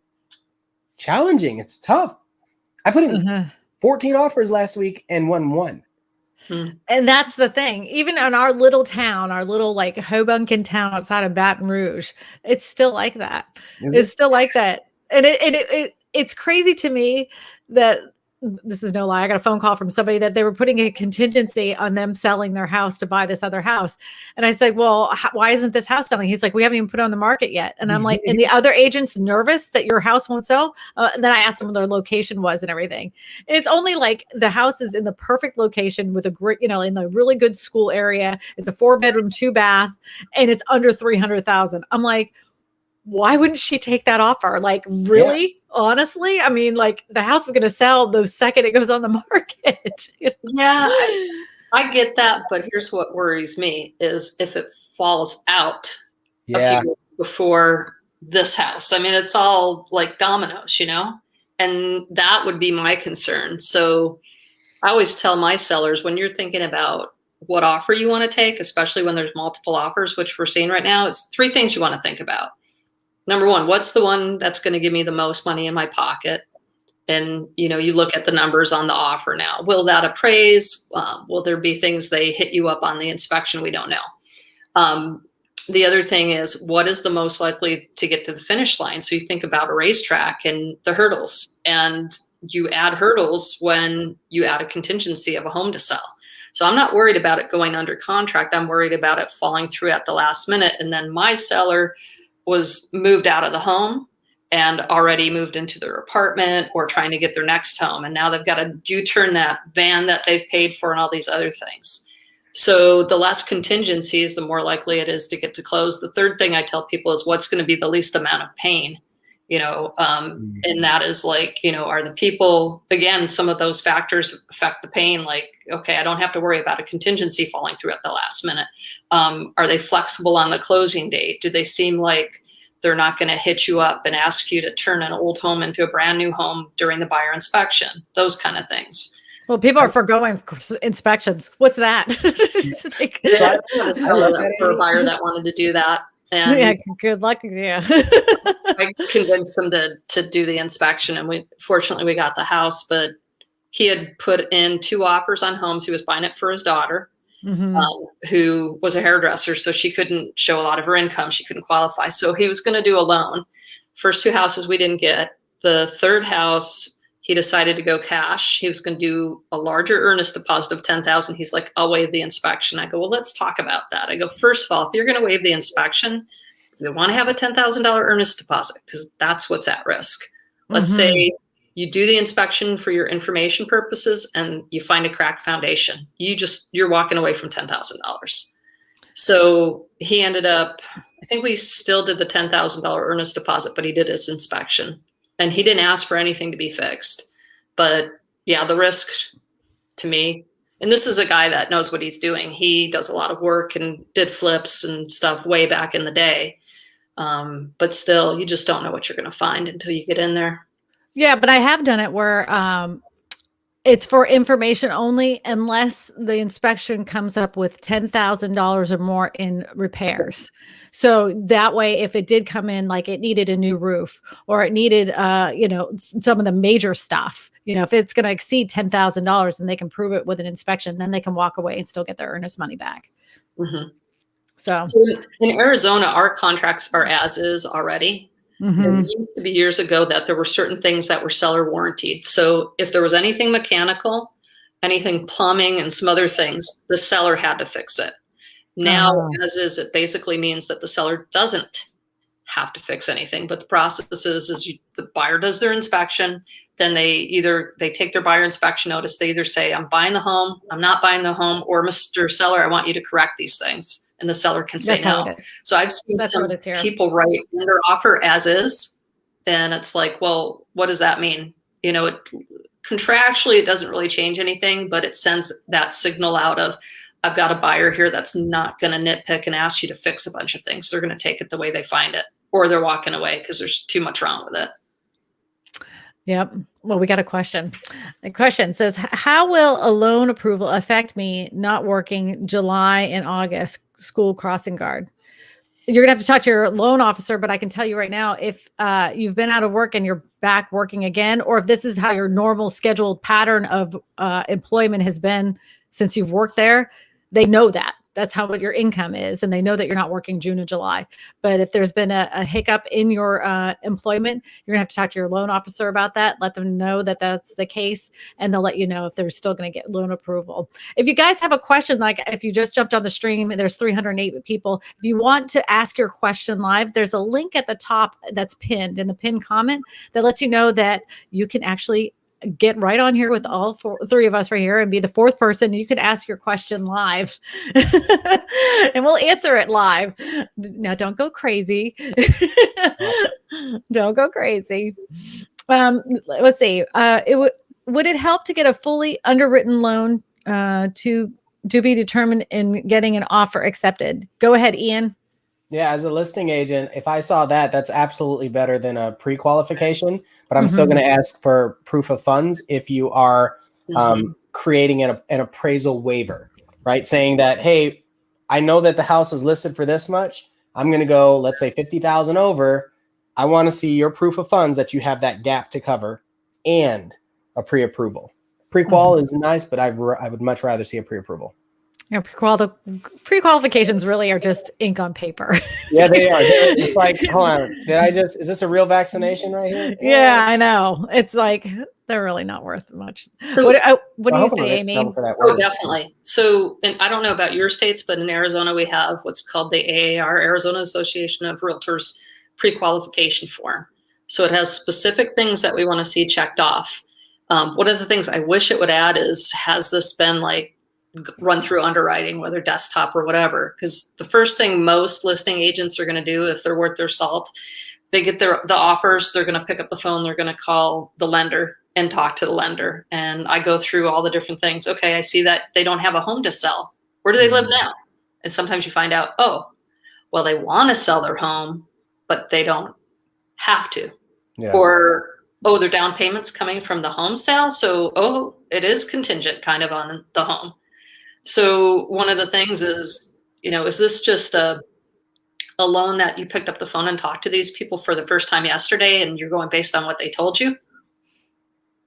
challenging. It's tough. I put in 14 offers last week and won one. And that's the thing. Even in our little town, our little like Hoboken town outside of Baton Rouge, it's still like that. It's still like that. And it's crazy to me that, this is no lie, I got a phone call from somebody that they were putting a contingency on them selling their house to buy this other house. And I said, well, why isn't this house selling? He's like, we haven't even put it on the market yet. And I'm like, and the other agent's nervous that your house won't sell? And then I asked them what their location was and everything. And it's only like the house is in the perfect location with a great, in a really good school area. It's a 4-bedroom, 2-bath, and it's under 300,000. I'm like, why wouldn't she take that offer? Like, really? Yeah. Honestly? I mean, like, the house is going to sell the second it goes on the market. Yeah, I get that. But here's what worries me is if it falls out a few years before this house. I mean, it's all like dominoes, and that would be my concern. So I always tell my sellers, when you're thinking about what offer you want to take, especially when there's multiple offers, which we're seeing right now, is 3 things you want to think about. Number one, what's the one that's going to give me the most money in my pocket? And, you look at the numbers on the offer now. Will that appraise? Will there be things they hit you up on the inspection? We don't know. The other thing is, what is the most likely to get to the finish line? So you think about a racetrack and the hurdles, and you add hurdles when you add a contingency of a home to sell. So I'm not worried about it going under contract. I'm worried about it falling through at the last minute. And then my seller was moved out of the home and already moved into their apartment or trying to get their next home. And now they've got to U-turn that van that they've paid for and all these other things. So the less contingencies, the more likely it is to get to close. The third thing I tell people is what's going to be the least amount of pain, and that is like, are the people, again, some of those factors affect the pain. Like, okay, I don't have to worry about a contingency falling through at the last minute. Are they flexible on the closing date? Do they seem like they're not going to hit you up and ask you to turn an old home into a brand new home during the buyer inspection? Those kind of things. Well, people are forgoing inspections. What's that? Like, so I had a seller for a buyer that wanted to do that. And yeah, good luck. Yeah. I convinced them to do the inspection, and fortunately we got the house, but he had put in 2 offers on homes. He was buying it for his daughter, who was a hairdresser. So she couldn't show a lot of her income. She couldn't qualify. So he was going to do a loan. First 2 houses we didn't get. The third house, he decided to go cash. He was going to do a larger earnest deposit of $10,000. He's like, I'll waive the inspection. I go, well, let's talk about that. I go, first of all, if you're going to waive the inspection, you want to have a $10,000 earnest deposit because that's what's at risk. Let's say you do the inspection for your information purposes and you find a cracked foundation. You're walking away from $10,000. So he ended up, I think we still did the $10,000 earnest deposit, but he did his inspection. And he didn't ask for anything to be fixed. But yeah, the risk to me, and this is a guy that knows what he's doing. He does a lot of work and did flips and stuff way back in the day. But still, you just don't know what you're going to find until you get in there. Yeah, but I have done it where it's for information only unless the inspection comes up with $10,000 or more in repairs. So that way, if it did come in, like it needed a new roof or it needed, some of the major stuff, if it's going to exceed $10,000 and they can prove it with an inspection, then they can walk away and still get their earnest money back. So in Arizona, our contracts are as is already. It used to be years ago that there were certain things that were seller warranted. So if there was anything mechanical, anything plumbing and some other things, the seller had to fix it. Now, as is, it basically means that the seller doesn't have to fix anything, but the process is the buyer does their inspection, then they take their buyer inspection notice, they either say, I'm buying the home, I'm not buying the home, or Mr. Seller, I want you to correct these things. And the seller can say no. So I've seen some people write in their offer as is, and it's like, well, what does that mean? You know, contractually, it doesn't really change anything, but it sends that signal out of, I've got a buyer here that's not going to nitpick and ask you to fix a bunch of things. They're going to take it the way they find it, or they're walking away because there's too much wrong with it. Yep. Well, we got a question. The question says, how will a loan approval affect me not working July and August school crossing guard? You're going to have to talk to your loan officer, but I can tell you right now, if you've been out of work and you're back working again, or if this is how your normal scheduled pattern of employment has been since you've worked there, they know that. That's how what your income is. And they know that you're not working June and July. But if there's been a hiccup in your employment, you're going to have to talk to your loan officer about that. Let them know that that's the case. And they'll let you know if they're still going to get loan approval. If you guys have a question, like if you just jumped on the stream, there's 308 people. If you want to ask your question live, there's a link at the top that's pinned in the pinned comment that lets you know that you can actually get right on here with all three of us right here and be the fourth person. You could ask your question live and we'll answer it live. Now, don't go crazy. Don't go crazy. Let's see. Would it help to get a fully underwritten loan to be determined in getting an offer accepted? Go ahead, Ian. Yeah, as a listing agent, if I saw that, that's absolutely better than a pre-qualification, but I'm still going to ask for proof of funds if you are creating an appraisal waiver, right? Saying that, hey, I know that the house is listed for this much. I'm going to go, let's say 50,000 over. I want to see your proof of funds that you have that gap to cover and a pre-approval. Pre-qual is nice, but I would much rather see a pre-approval. You know, pre-qualifications really are just ink on paper. Yeah, they are. It's like, hold on, is this a real vaccination right here? Yeah, I know. It's like, they're really not worth much. So, what do you say, Amy? Oh, definitely. So, and I don't know about your states, but in Arizona, we have what's called the AAR, Arizona Association of Realtors pre-qualification form. So it has specific things that we want to see checked off. One of the things I wish it would add is, has this been like run through underwriting, whether desktop or whatever? Because the first thing most listing agents are going to do, if they're worth their salt, they get the offers, they're going to pick up the phone, they're going to call the lender and talk to the lender. And I go through all the different things. Okay, I see that they don't have a home to sell. Where do they live now? And sometimes you find out, oh, well, they want to sell their home, but they don't have to. Yes. Or, oh, their down payment's coming from the home sale. So, oh, it is contingent kind of on the home. So one of the things is, you know, is this just a loan that you picked up the phone and talked to these people for the first time yesterday and you're going based on what they told you?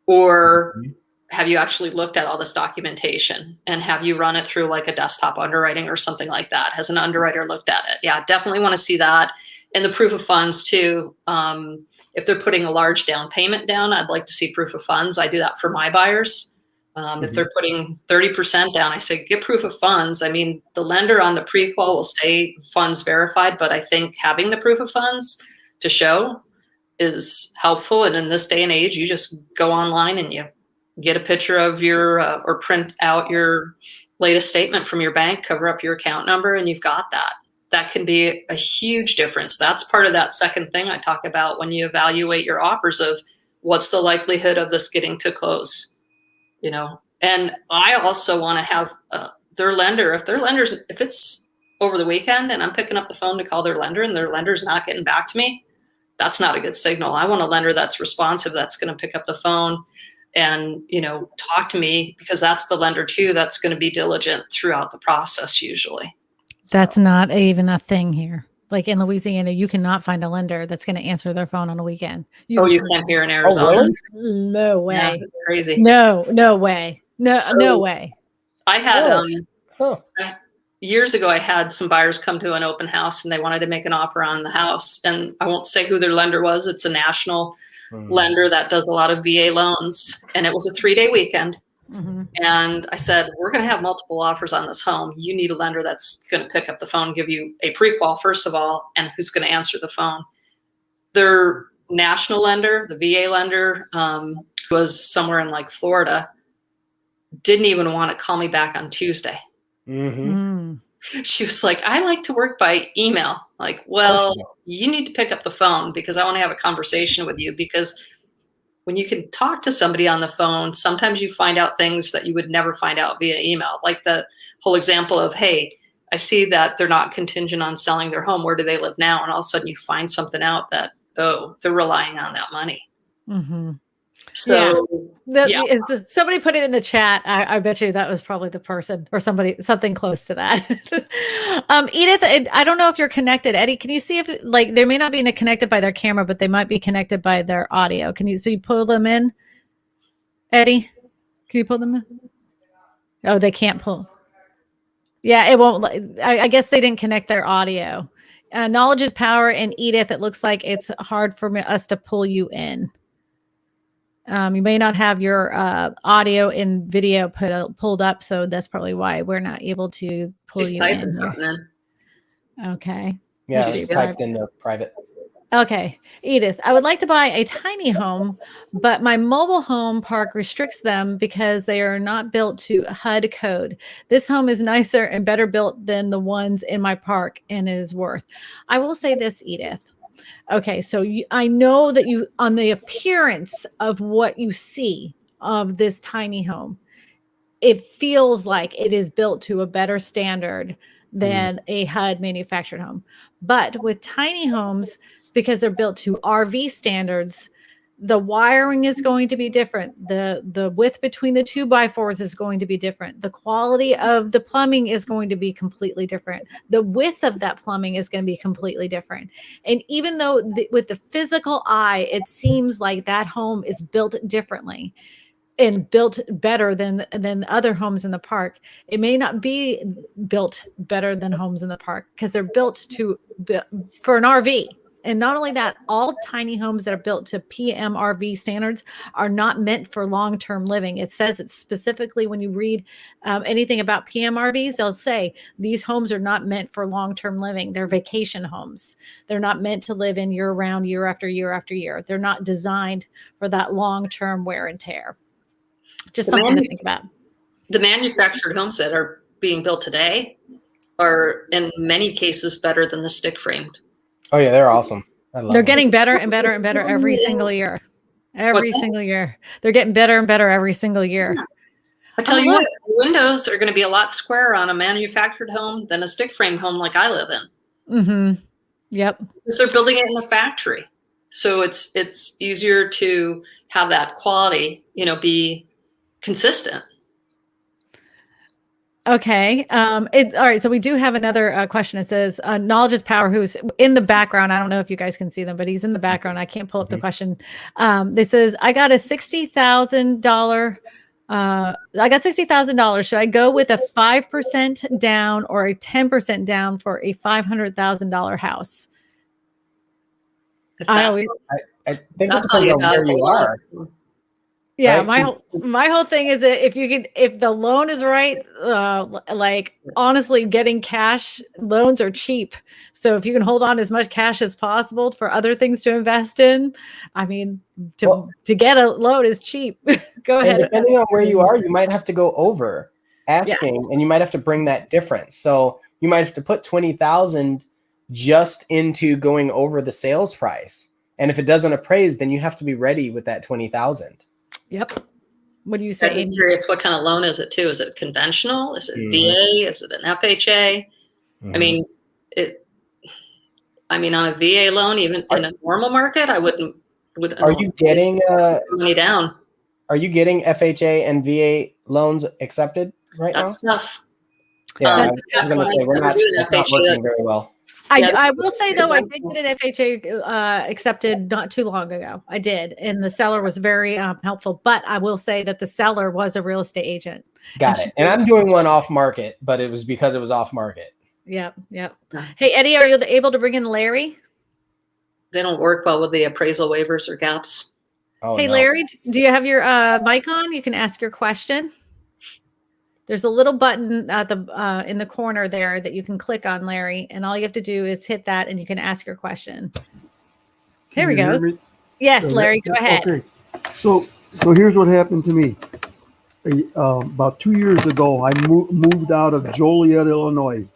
Or have you actually looked at all this documentation and have you run it through like a desktop underwriting or something like that? Has an underwriter looked at it? Yeah, definitely want to see that. And the proof of funds too. If they're putting a large down payment down, I'd like to see proof of funds. I do that for my buyers. If they're putting 30% down, I say, get proof of funds. I mean, the lender on the pre-qual will say funds verified, but I think having the proof of funds to show is helpful. And in this day and age, you just go online and you get a picture of your, or print out your latest statement from your bank, cover up your account number, and you've got that. That can be a huge difference. That's part of that second thing I talk about when you evaluate your offers of what's the likelihood of this getting to close. You know, and I also want to have their lender, if it's over the weekend and I'm picking up the phone to call their lender and their lender's not getting back to me, that's not a good signal. I want a lender that's responsive, that's going to pick up the phone and, you know, talk to me, because that's the lender too that's going to be diligent throughout the process usually. That's not even a thing here. Like in Louisiana, you cannot find a lender that's going to answer their phone on a weekend. You can't here in Arizona? Oh, really? No way. Yeah, that's crazy. No way. No way. I had, years ago, I had some buyers come to an open house and they wanted to make an offer on the house. And I won't say who their lender was. It's a national lender that does a lot of VA loans. And it was a 3-day weekend. And I said, we're going to have multiple offers on this home. You need a lender that's going to pick up the phone, give you a pre-qual, first of all, and who's going to answer the phone. Their national lender, the VA lender, was somewhere in like Florida, didn't even want to call me back on Tuesday. She was like, I like to work by email. Like, well, you need to pick up the phone because I want to have a conversation with you, because when you can talk to somebody on the phone, sometimes you find out things that you would never find out via email. Like the whole example of, hey, I see that they're not contingent on selling their home. Where do they live now? And all of a sudden you find something out that, oh, they're relying on that money. So somebody put it in the chat. I bet you that was probably the person or something close to that. Edith, I don't know if you're connected. Eddie, can you see if like they may not be connected by their camera, but they might be connected by their audio? So you pull them in? Eddie, can you pull them in? Oh, they can't pull. Yeah, it won't. I guess they didn't connect their audio. Knowledge is power. And Edith, it looks like it's hard for us to pull you in. You may not have your audio and video pulled up, so that's probably why we're not able to pull you in. Something in. Okay. Yeah, it's typed in the private. Okay. Edith, I would like to buy a tiny home, but my mobile home park restricts them because they are not built to HUD code. This home is nicer and better built than the ones in my park and is worth. I will say this, Edith. Okay, so I know that you, on the appearance of what you see of this tiny home, it feels like it is built to a better standard than a HUD manufactured home. But with tiny homes, because they're built to RV standards, the wiring is going to be different. The width between the 2x4s is going to be different. The quality of the plumbing is going to be completely different. The width of that plumbing is going to be completely different. And even though with the physical eye, it seems like that home is built differently and built better than other homes in the park, it may not be built better than homes in the park because they're built for an RV. And not only that, all tiny homes that are built to PMRV standards are not meant for long-term living. It says it specifically when you read anything about PMRVs, they'll say these homes are not meant for long-term living. They're vacation homes. They're not meant to live in year-round, year after year after year. They're not designed for that long-term wear and tear. Just something to think about. The manufactured homes that are being built today are in many cases better than the stick framed. Oh yeah, they're awesome. They're getting better and better and better every single year. Every single year. They're getting better and better every single year. Yeah. I tell you what, windows are going to be a lot squarer on a manufactured home than a stick frame home like I live in. Yep. Because they're building it in a factory. So it's easier to have that quality, be consistent. Okay. All right. So we do have another question. It says, knowledge is power, who's in the background. I don't know if you guys can see them, but he's in the background. I can't pull up the question. This says, I got a $60,000. Should I go with a 5% down or a 10% down for a $500,000 house? I think it depends on where you are. Yeah, right? my whole thing is that if the loan is right, like honestly, getting cash loans are cheap. So if you can hold on as much cash as possible for other things to invest in, I mean, to get a loan is cheap. Go ahead. Depending on where you are, you might have to go over asking, and you might have to bring that difference. So you might have to put 20,000 just into going over the sales price. And if it doesn't appraise, then you have to be ready with that 20,000. Yep. What do you say? I'm curious, what kind of loan is it too? Is it conventional? Is it VA? Is it an FHA? I mean, on a VA loan, even in a normal market, I wouldn't. Are you getting money down? Are you getting FHA and VA loans accepted right now? That's tough. Yeah, I was going to say we're not working very well. I will say though, I did get an FHA accepted not too long ago. I did, and the seller was very helpful. But I will say that the seller was a real estate agent. Got it. And I'm doing one off market, but it was because it was off market. Yep. Hey Eddie, are you able to bring in Larry? They don't work well with the appraisal waivers or gaps. Oh, hey no. Larry, do you have your mic on? You can ask your question. There's a little button at the in the corner there that you can click on, Larry, and all you have to do is hit that, and you can ask your question. There we go. Yes, Larry, go ahead. Okay, so here's what happened to me. About 2 years ago, I moved out of Joliet, Illinois.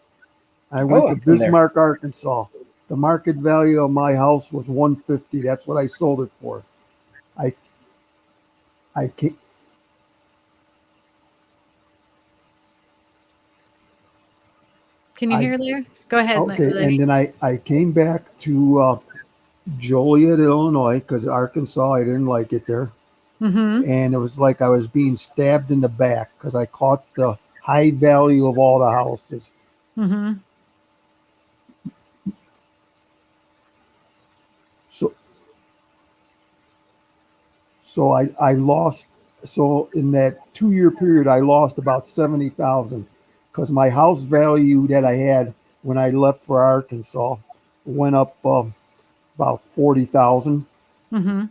I went to Bismarck, Arkansas. The market value of my house was $150. That's what I sold it for. I can't. Can you hear Larry? Go ahead. Okay, Larry. and then I came back to Joliet, Illinois, because Arkansas, I didn't like it there. Mm-hmm. And it was like I was being stabbed in the back because I caught the high value of all the houses. Mm-hmm. So I lost. So in that 2-year period, I lost about 70,000 because my house value that I had when I left for Arkansas went up about 40,000. Mm-hmm.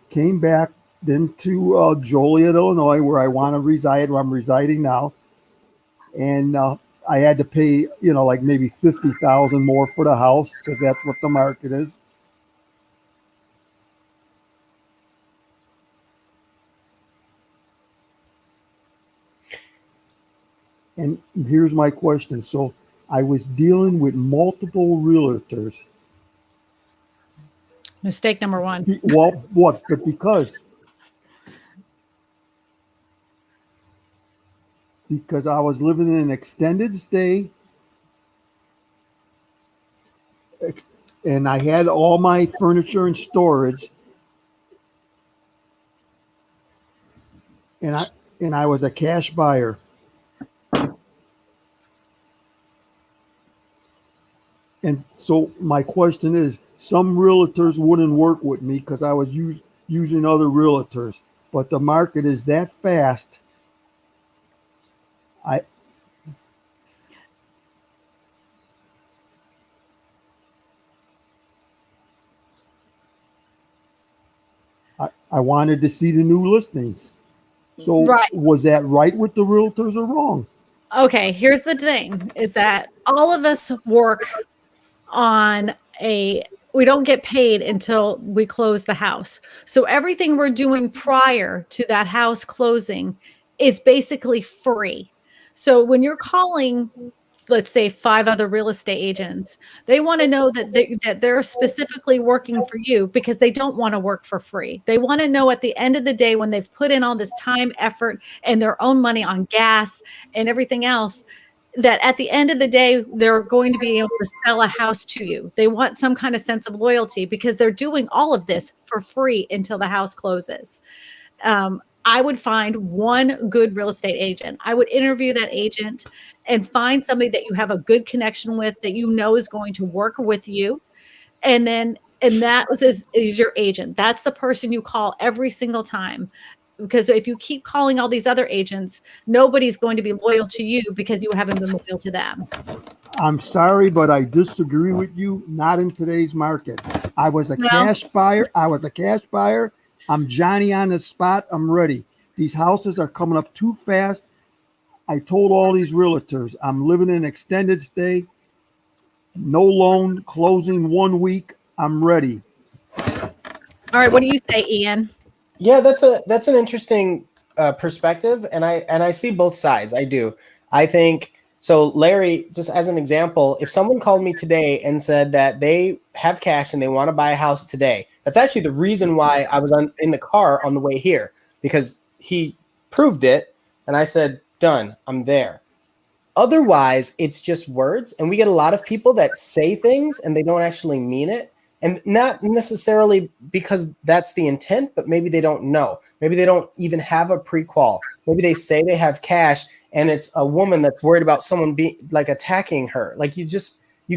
Came back then to Joliet, Illinois, where I want to reside, where I'm residing now, and I had to pay, like maybe 50,000 more for the house because that's what the market is. And here's my question. So I was dealing with multiple realtors. Mistake number one. Well, what? But because I was living in an extended stay and I had all my furniture in storage, and I was a cash buyer. And so my question is, some realtors wouldn't work with me because I was using other realtors, but the market is that fast. I wanted to see the new listings. So was that right with the realtors or wrong? Okay, here's the thing is that all of us work on we don't get paid until we close the house. So everything we're doing prior to that house closing is basically free. So when you're calling, let's say 5 other real estate agents, they want to know that they're specifically working for you because they don't want to work for free. They want to know at the end of the day, when they've put in all this time, effort, and their own money on gas and everything else, that at the end of the day, they're going to be able to sell a house to you. They want some kind of sense of loyalty because they're doing all of this for free until the house closes. I would find one good real estate agent. I would interview that agent and find somebody that you have a good connection with, that you know is going to work with you. And that is your agent. That's the person you call every single time. Because if you keep calling all these other agents, nobody's going to be loyal to you because you haven't been loyal to them. I'm sorry, but I disagree with you. Not in today's market. I was a cash buyer. I'm Johnny on the spot. I'm ready. These houses are coming up too fast. I told all these realtors I'm living in an extended stay. No loan, closing 1 week. I'm ready. All right. What do you say, Ian? Yeah, that's an interesting perspective, and I see both sides. I do. I think so. Larry, just as an example, if someone called me today and said that they have cash and they want to buy a house today, that's actually the reason why I was in the car on the way here, because he proved it, and I said, "Done. I'm there." Otherwise, it's just words, and we get a lot of people that say things and they don't actually mean it. And not necessarily because that's the intent, but maybe they don't know. Maybe they don't even have a pre-qual. Maybe they say they have cash and it's a woman that's worried about someone attacking her. Like you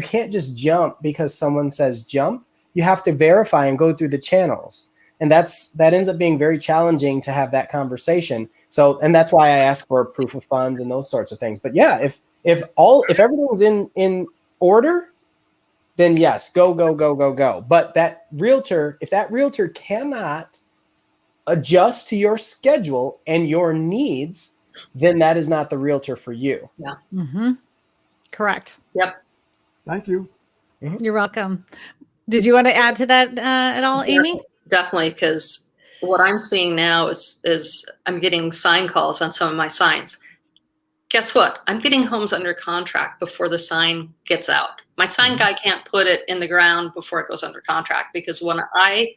can't just jump because someone says jump. You have to verify and go through the channels. And that ends up being very challenging to have that conversation. So, and that's why I ask for proof of funds and those sorts of things. But yeah, if everything's in order, then yes, go, go, go, go, go. But that realtor, if that realtor cannot adjust to your schedule and your needs, then that is not the realtor for you. Yeah. Mm-hmm. Correct. Yep. Thank you. You're welcome. Did you want to add to that at all, Amy? Definitely, because what I'm seeing now is I'm getting sign calls on some of my signs. Guess what? I'm getting homes under contract before the sign gets out. My sign guy can't put it in the ground before it goes under contract, because when I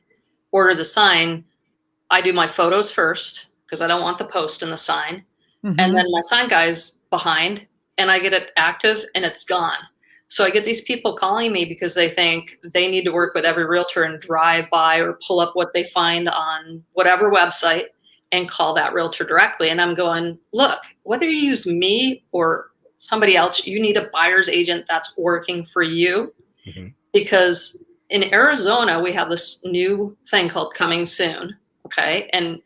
order the sign, I do my photos first because I don't want the post in the sign. Mm-hmm. And then my sign guy's behind and I get it active and it's gone. So I get these people calling me because they think they need to work with every realtor and drive by or pull up what they find on whatever website and call that realtor directly. And I'm going, look, whether you use me or somebody else, you need a buyer's agent that's working for you. Mm-hmm. Because in Arizona, we have this new thing called coming soon. Okay. And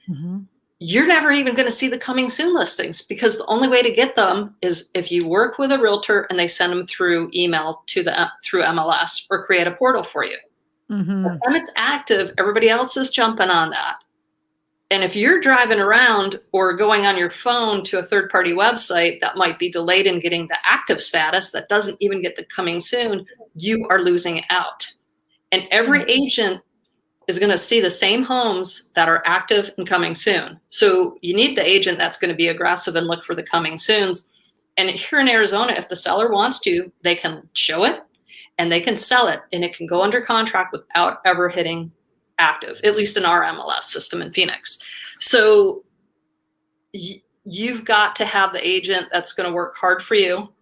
you're never even going to see the coming soon listings, because the only way to get them is if you work with a realtor and they send them through email to through MLS or create a portal for you. Mm-hmm. By the time it's active, everybody else is jumping on that. And if you're driving around or going on your phone to a third-party website that might be delayed in getting the active status that doesn't even get the coming soon, you are losing out. And every agent is going to see the same homes that are active and coming soon. So you need the agent that's going to be aggressive and look for the coming soons. And here in Arizona, if the seller wants to, they can show it and they can sell it, and it can go under contract without ever hitting active, at least in our MLS system in Phoenix. So you've got to have the agent that's going to work hard for you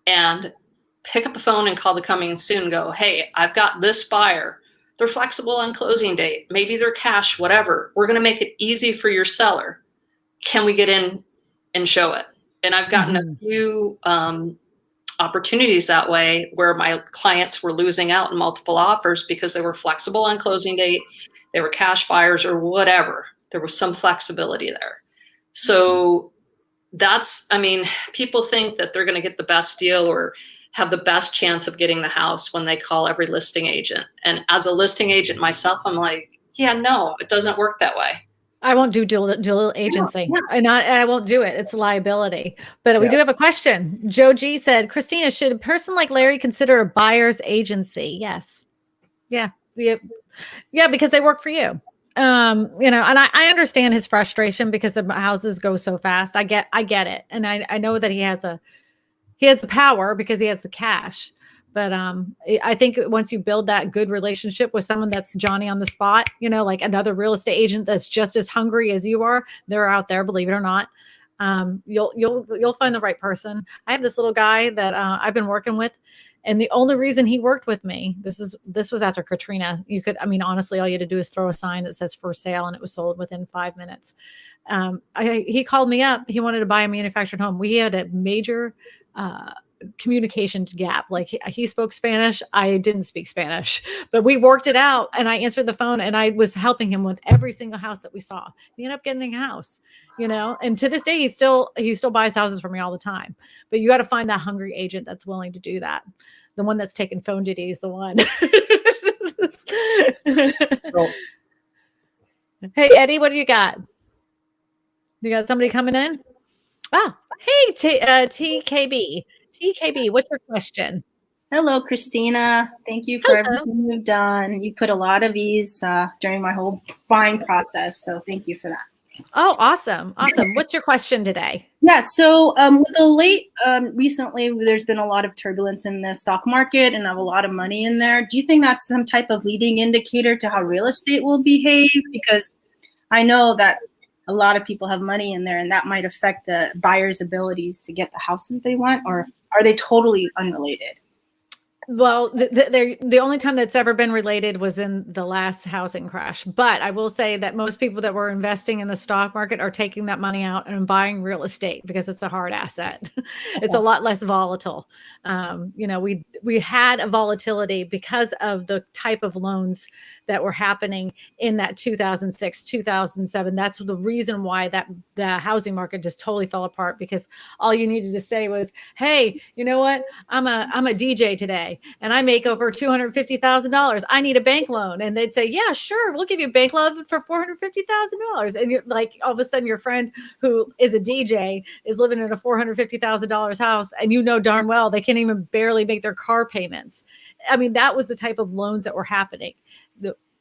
and pick up the phone and call the coming soon and go, hey, I've got this buyer. They're flexible on closing date. Maybe they're cash, whatever. We're going to make it easy for your seller. Can we get in and show it? And I've gotten a few opportunities that way where my clients were losing out in multiple offers because they were flexible on closing date. They were cash buyers or whatever. There was some flexibility there. So that's, I mean, people think that they're going to get the best deal or have the best chance of getting the house when they call every listing agent. And as a listing agent myself, I'm like, yeah, no, it doesn't work that way. I won't do dual agency. And I won't do it. It's a liability. But we do have a question. Joe G said, Kristina, should a person like Larry consider a buyer's agency? Yes. Yeah, because they work for you. And I understand his frustration because the houses go so fast. I get it. And I know that he has the power because he has the cash. But I think once you build that good relationship with someone that's Johnny on the spot, like another real estate agent that's just as hungry as you are, they're out there, believe it or not. You'll find the right person. I have this little guy that I've been working with, and the only reason he worked with me, this was after Katrina. Honestly, all you had to do is throw a sign that says for sale, and it was sold within 5 minutes. He called me up. He wanted to buy a manufactured home. We had a major communication gap. Like he spoke Spanish, I didn't speak Spanish, but we worked it out, and I answered the phone and I was helping him with every single house that we saw. He ended up getting a house, and to this day he still buys houses for me all the time. But you got to find that hungry agent that's willing to do that. The one that's taking phone duty is the one. Hey Eddie, what do you got? You got somebody coming in? Hey TKB. TKB, what's your question? Hello, Kristina. Thank you for everything you've done. You put a lot of ease during my whole buying process, so thank you for that. Oh, awesome. What's your question today? Yeah, so with the recently, there's been a lot of turbulence in the stock market, and I have a lot of money in there. Do you think that's some type of leading indicator to how real estate will behave? Because I know that a lot of people have money in there, and that might affect the buyer's abilities to get the houses they want, or are they totally unrelated? Well, the only time that's ever been related was in the last housing crash. But I will say that most people that were investing in the stock market are taking that money out and buying real estate because it's a hard asset. It's a lot less volatile. We had a volatility because of the type of loans that were happening in that 2006, 2007. That's the reason why the housing market just totally fell apart, because all you needed to say was, hey, you know what? I'm a DJ today. and I make over $250,000. I need a bank loan. And they'd say, yeah, sure. We'll give you a bank loan for $450,000. And you're like, all of a sudden your friend who is a DJ is living in a $450,000 house. And you know darn well they can't even barely make their car payments. I mean, that was the type of loans that were happening.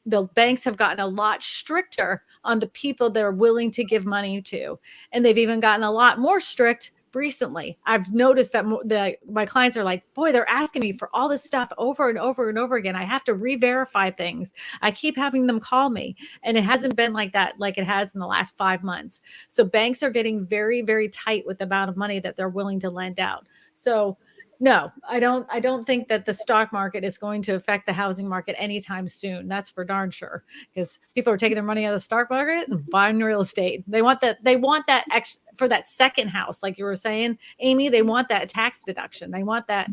The banks have gotten a lot stricter on the people they're willing to give money to. And they've even gotten a lot more strict recently. I've noticed that my clients are like, boy, they're asking me for all this stuff over and over and over again. I have to re-verify things. I keep having them call me. And it hasn't been like that, like it has in the last 5 months. So banks are getting very, very tight with the amount of money that they're willing to lend out. So no, I don't think that the stock market is going to affect the housing market anytime soon. That's for darn sure, because people are taking their money out of the stock market and buying real estate. They want that for that second house, like you were saying, Amy. They want that tax deduction. They want that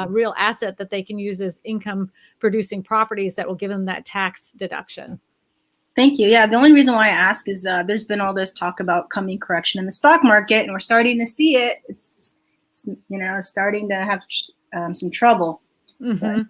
real asset that they can use as income producing properties that will give them that tax deduction. Thank you. Yeah, the only reason why I ask is there's been all this talk about coming correction in the stock market, and we're starting to see it. It's starting to have some trouble. Mm-hmm.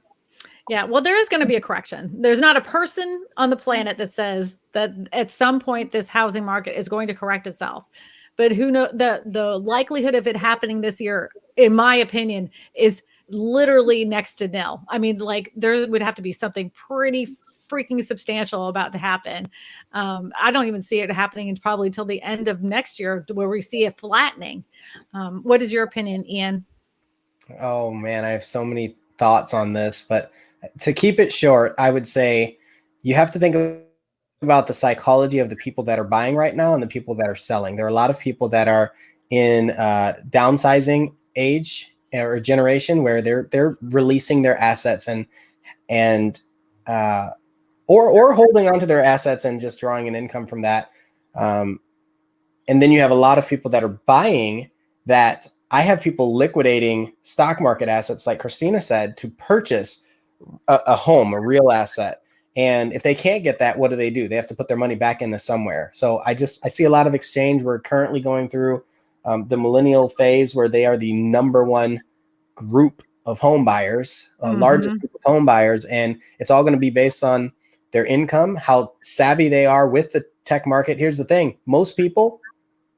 Yeah, well, there is going to be a correction. There's not a person on the planet that says that at some point this housing market is going to correct itself. But who knows? The likelihood of it happening this year, in my opinion, is literally next to nil. I mean, like there would have to be something pretty freaking substantial about to happen. I don't even see it happening probably until the end of next year, where we see it flattening. What is your opinion, Ian? Oh man, I have so many thoughts on this, but to keep it short, I would say you have to think about the psychology of the people that are buying right now and the people that are selling. There are a lot of people that are in downsizing age or generation where they're releasing their assets and or holding onto their assets and just drawing an income from that. And then you have a lot of people that are buying that. I have people liquidating stock market assets, like Kristina said, to purchase a home, a real asset. And if they can't get that, what do? They have to put their money back into somewhere. So I see a lot of exchange. We're currently going through the millennial phase where they are the number one group of home buyers, largest group of home buyers. And it's all going to be based on their income, how savvy they are with the tech market. Here's the thing. Most people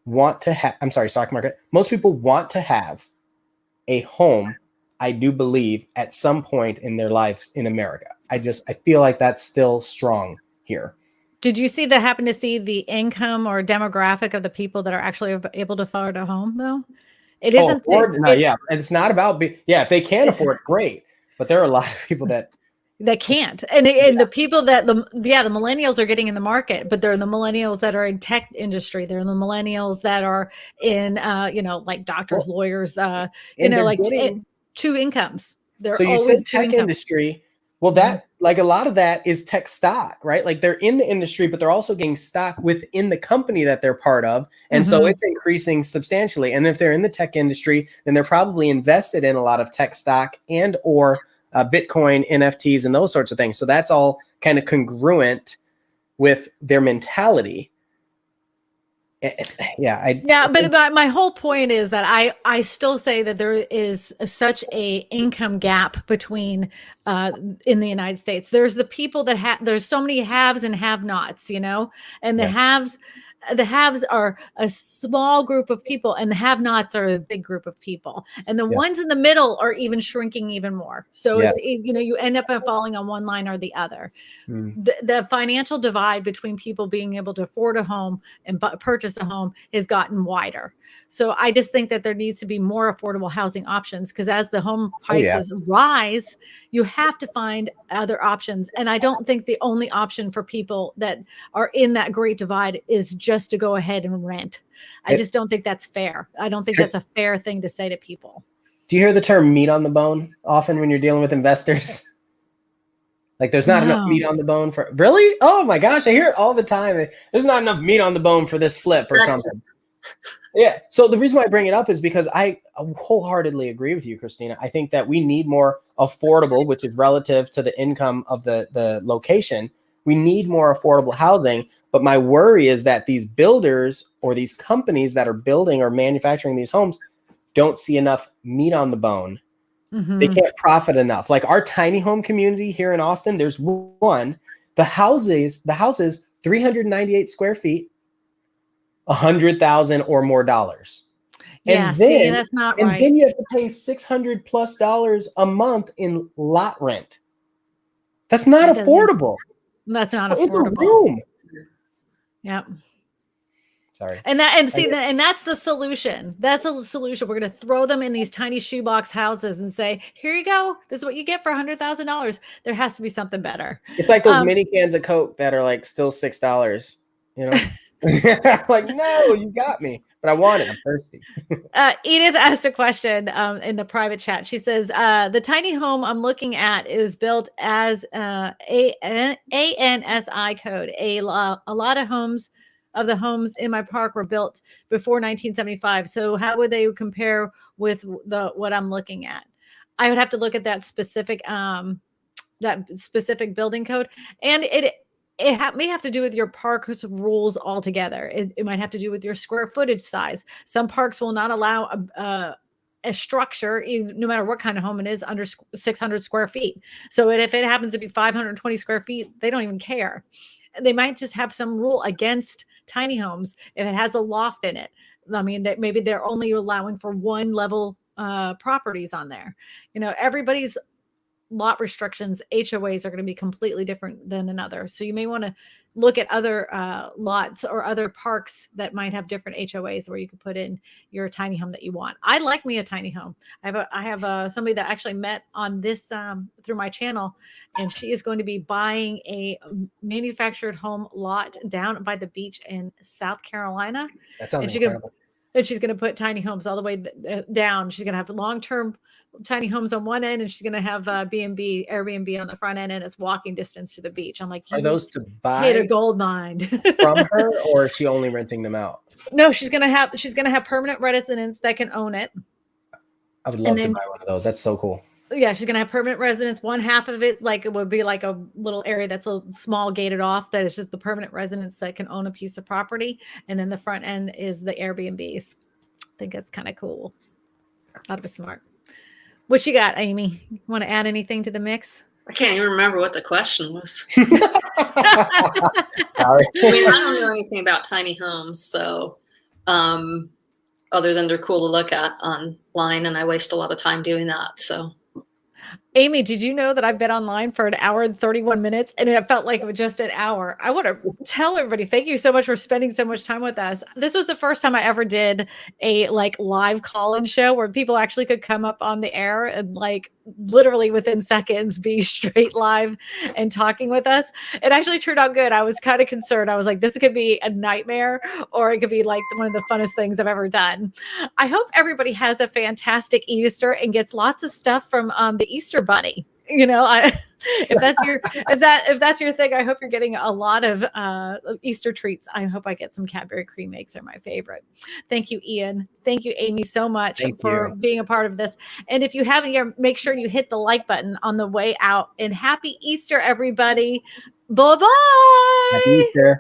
stock market. Most people want to have a home, I do believe, at some point in their lives in America. I feel like that's still strong here. Did you happen to see the income or demographic of the people that are actually able to afford a home, though? It isn't. Yeah. And it's not about, if they can afford it, great. But there are a lot of people that can't. And the people that the millennials are getting in the market, but they're the millennials that are in tech industry. They're the millennials that are in, like doctors, lawyers, two incomes. So you said tech industry. Well, that like a lot of that is tech stock, right? Like they're in the industry, but they're also getting stock within the company that they're part of. And so it's increasing substantially. And if they're in the tech industry, then they're probably invested in a lot of tech stock and or Bitcoin, NFTs, and those sorts of things. So that's all kind of congruent with their mentality. But my whole point is that I still say that there is such a income gap between in the United States. There's the people that there's so many haves and have-nots, and the haves are a small group of people and the have-nots are a big group of people, and the ones in the middle are even shrinking even more. So it's you end up falling on one line or the other. The financial divide between people being able to afford a home and purchase a home has gotten wider. So I just think that there needs to be more affordable housing options, because as the home prices rise, you have to find other options. And I don't think the only option for people that are in that great divide is just to go ahead and rent. I just don't think that's fair. I don't think that's a fair thing to say to people. Do you hear the term meat on the bone often when you're dealing with investors? Like there's not enough meat on the bone for really? Oh my gosh, I hear it all the time. There's not enough meat on the bone for this flip or something. Yeah. So the reason why I bring it up is because I wholeheartedly agree with you, Kristina. I think that we need more affordable, which is relative to the income of the location. We need more affordable housing. But my worry is that these builders or these companies that are building or manufacturing these homes don't see enough meat on the bone They can't profit enough. Like our tiny home community here in Austin, there's one. The houses, 398 square feet, $100,000 or more dollars. Yeah, And then, that's not and right. then you have to pay $600+ a month in lot rent. That's not affordable. That's not It's a affordable. room. Yep. Sorry. And that's the solution. That's the solution. We're going to throw them in these tiny shoebox houses and say, here you go. This is what you get for $100,000. There has to be something better. It's like those mini cans of Coke that are like still $6, you know? Like, no, you got me, but I want it. I'm thirsty. Edith asked a question in the private chat. She says, the tiny home I'm looking at is built as a ANSI code. A lot of the homes in my park were built before 1975. So how would they compare with what I'm looking at? I would have to look at that specific building code, and it may have to do with your park's rules altogether. It might have to do with your square footage size. Some parks will not allow a structure, no matter what kind of home it is, under 600 square feet. So if it happens to be 520 square feet, they don't even care. They might just have some rule against tiny homes if it has a loft in it. I mean, that maybe they're only allowing for one level properties on there. You know, everybody's lot restrictions, HOAs are going to be completely different than another. So you may want to look at other lots or other parks that might have different HOAs where you could put in your tiny home that you want. I like me a tiny home. I have somebody that actually met on this through my channel, and she is going to be buying a manufactured home lot down by the beach in South Carolina. That sounds incredible. And she's going to put tiny homes all the way down. She's going to have long-term tiny homes on one end, and she's going to have Airbnb on the front end, and it's walking distance to the beach. I'm like, are those to buy? Hit a gold mine from her, or is she only renting them out? No, she's going to have permanent residents that can own it. I would love to buy one of those. That's so cool. Yeah, she's gonna have permanent residents. One half of it, like it would be like a little area that's a small gated off. That is just the permanent residents that can own a piece of property, and then the front end is the Airbnbs. I think that's kind of cool. That'd be smart. What you got, Amy? You want to add anything to the mix? I can't even remember what the question was. Sorry. I mean, I don't know anything about tiny homes, so other than they're cool to look at online, and I waste a lot of time doing that. So, Amy, did you know that I've been online for 1 hour and 31 minutes, and it felt like it was just an hour? I want to tell everybody, thank you so much for spending so much time with us. This was the first time I ever did a live call-in show where people actually could come up on the air and literally within seconds be straight live and talking with us. It actually turned out good. I was kind of concerned. I was like, this could be a nightmare, or it could be like one of the funnest things I've ever done. I hope everybody has a fantastic Easter and gets lots of stuff from the Easter Bunny. You know, if that's your thing, I hope you're getting a lot of Easter treats. I hope I get some Cadbury cream eggs. Are my favorite. Thank you, Ian. Thank you, Amy, so much for being a part of this. And if you haven't yet, make sure you hit the like button on the way out. And happy Easter, everybody. Bye-bye. Happy Easter.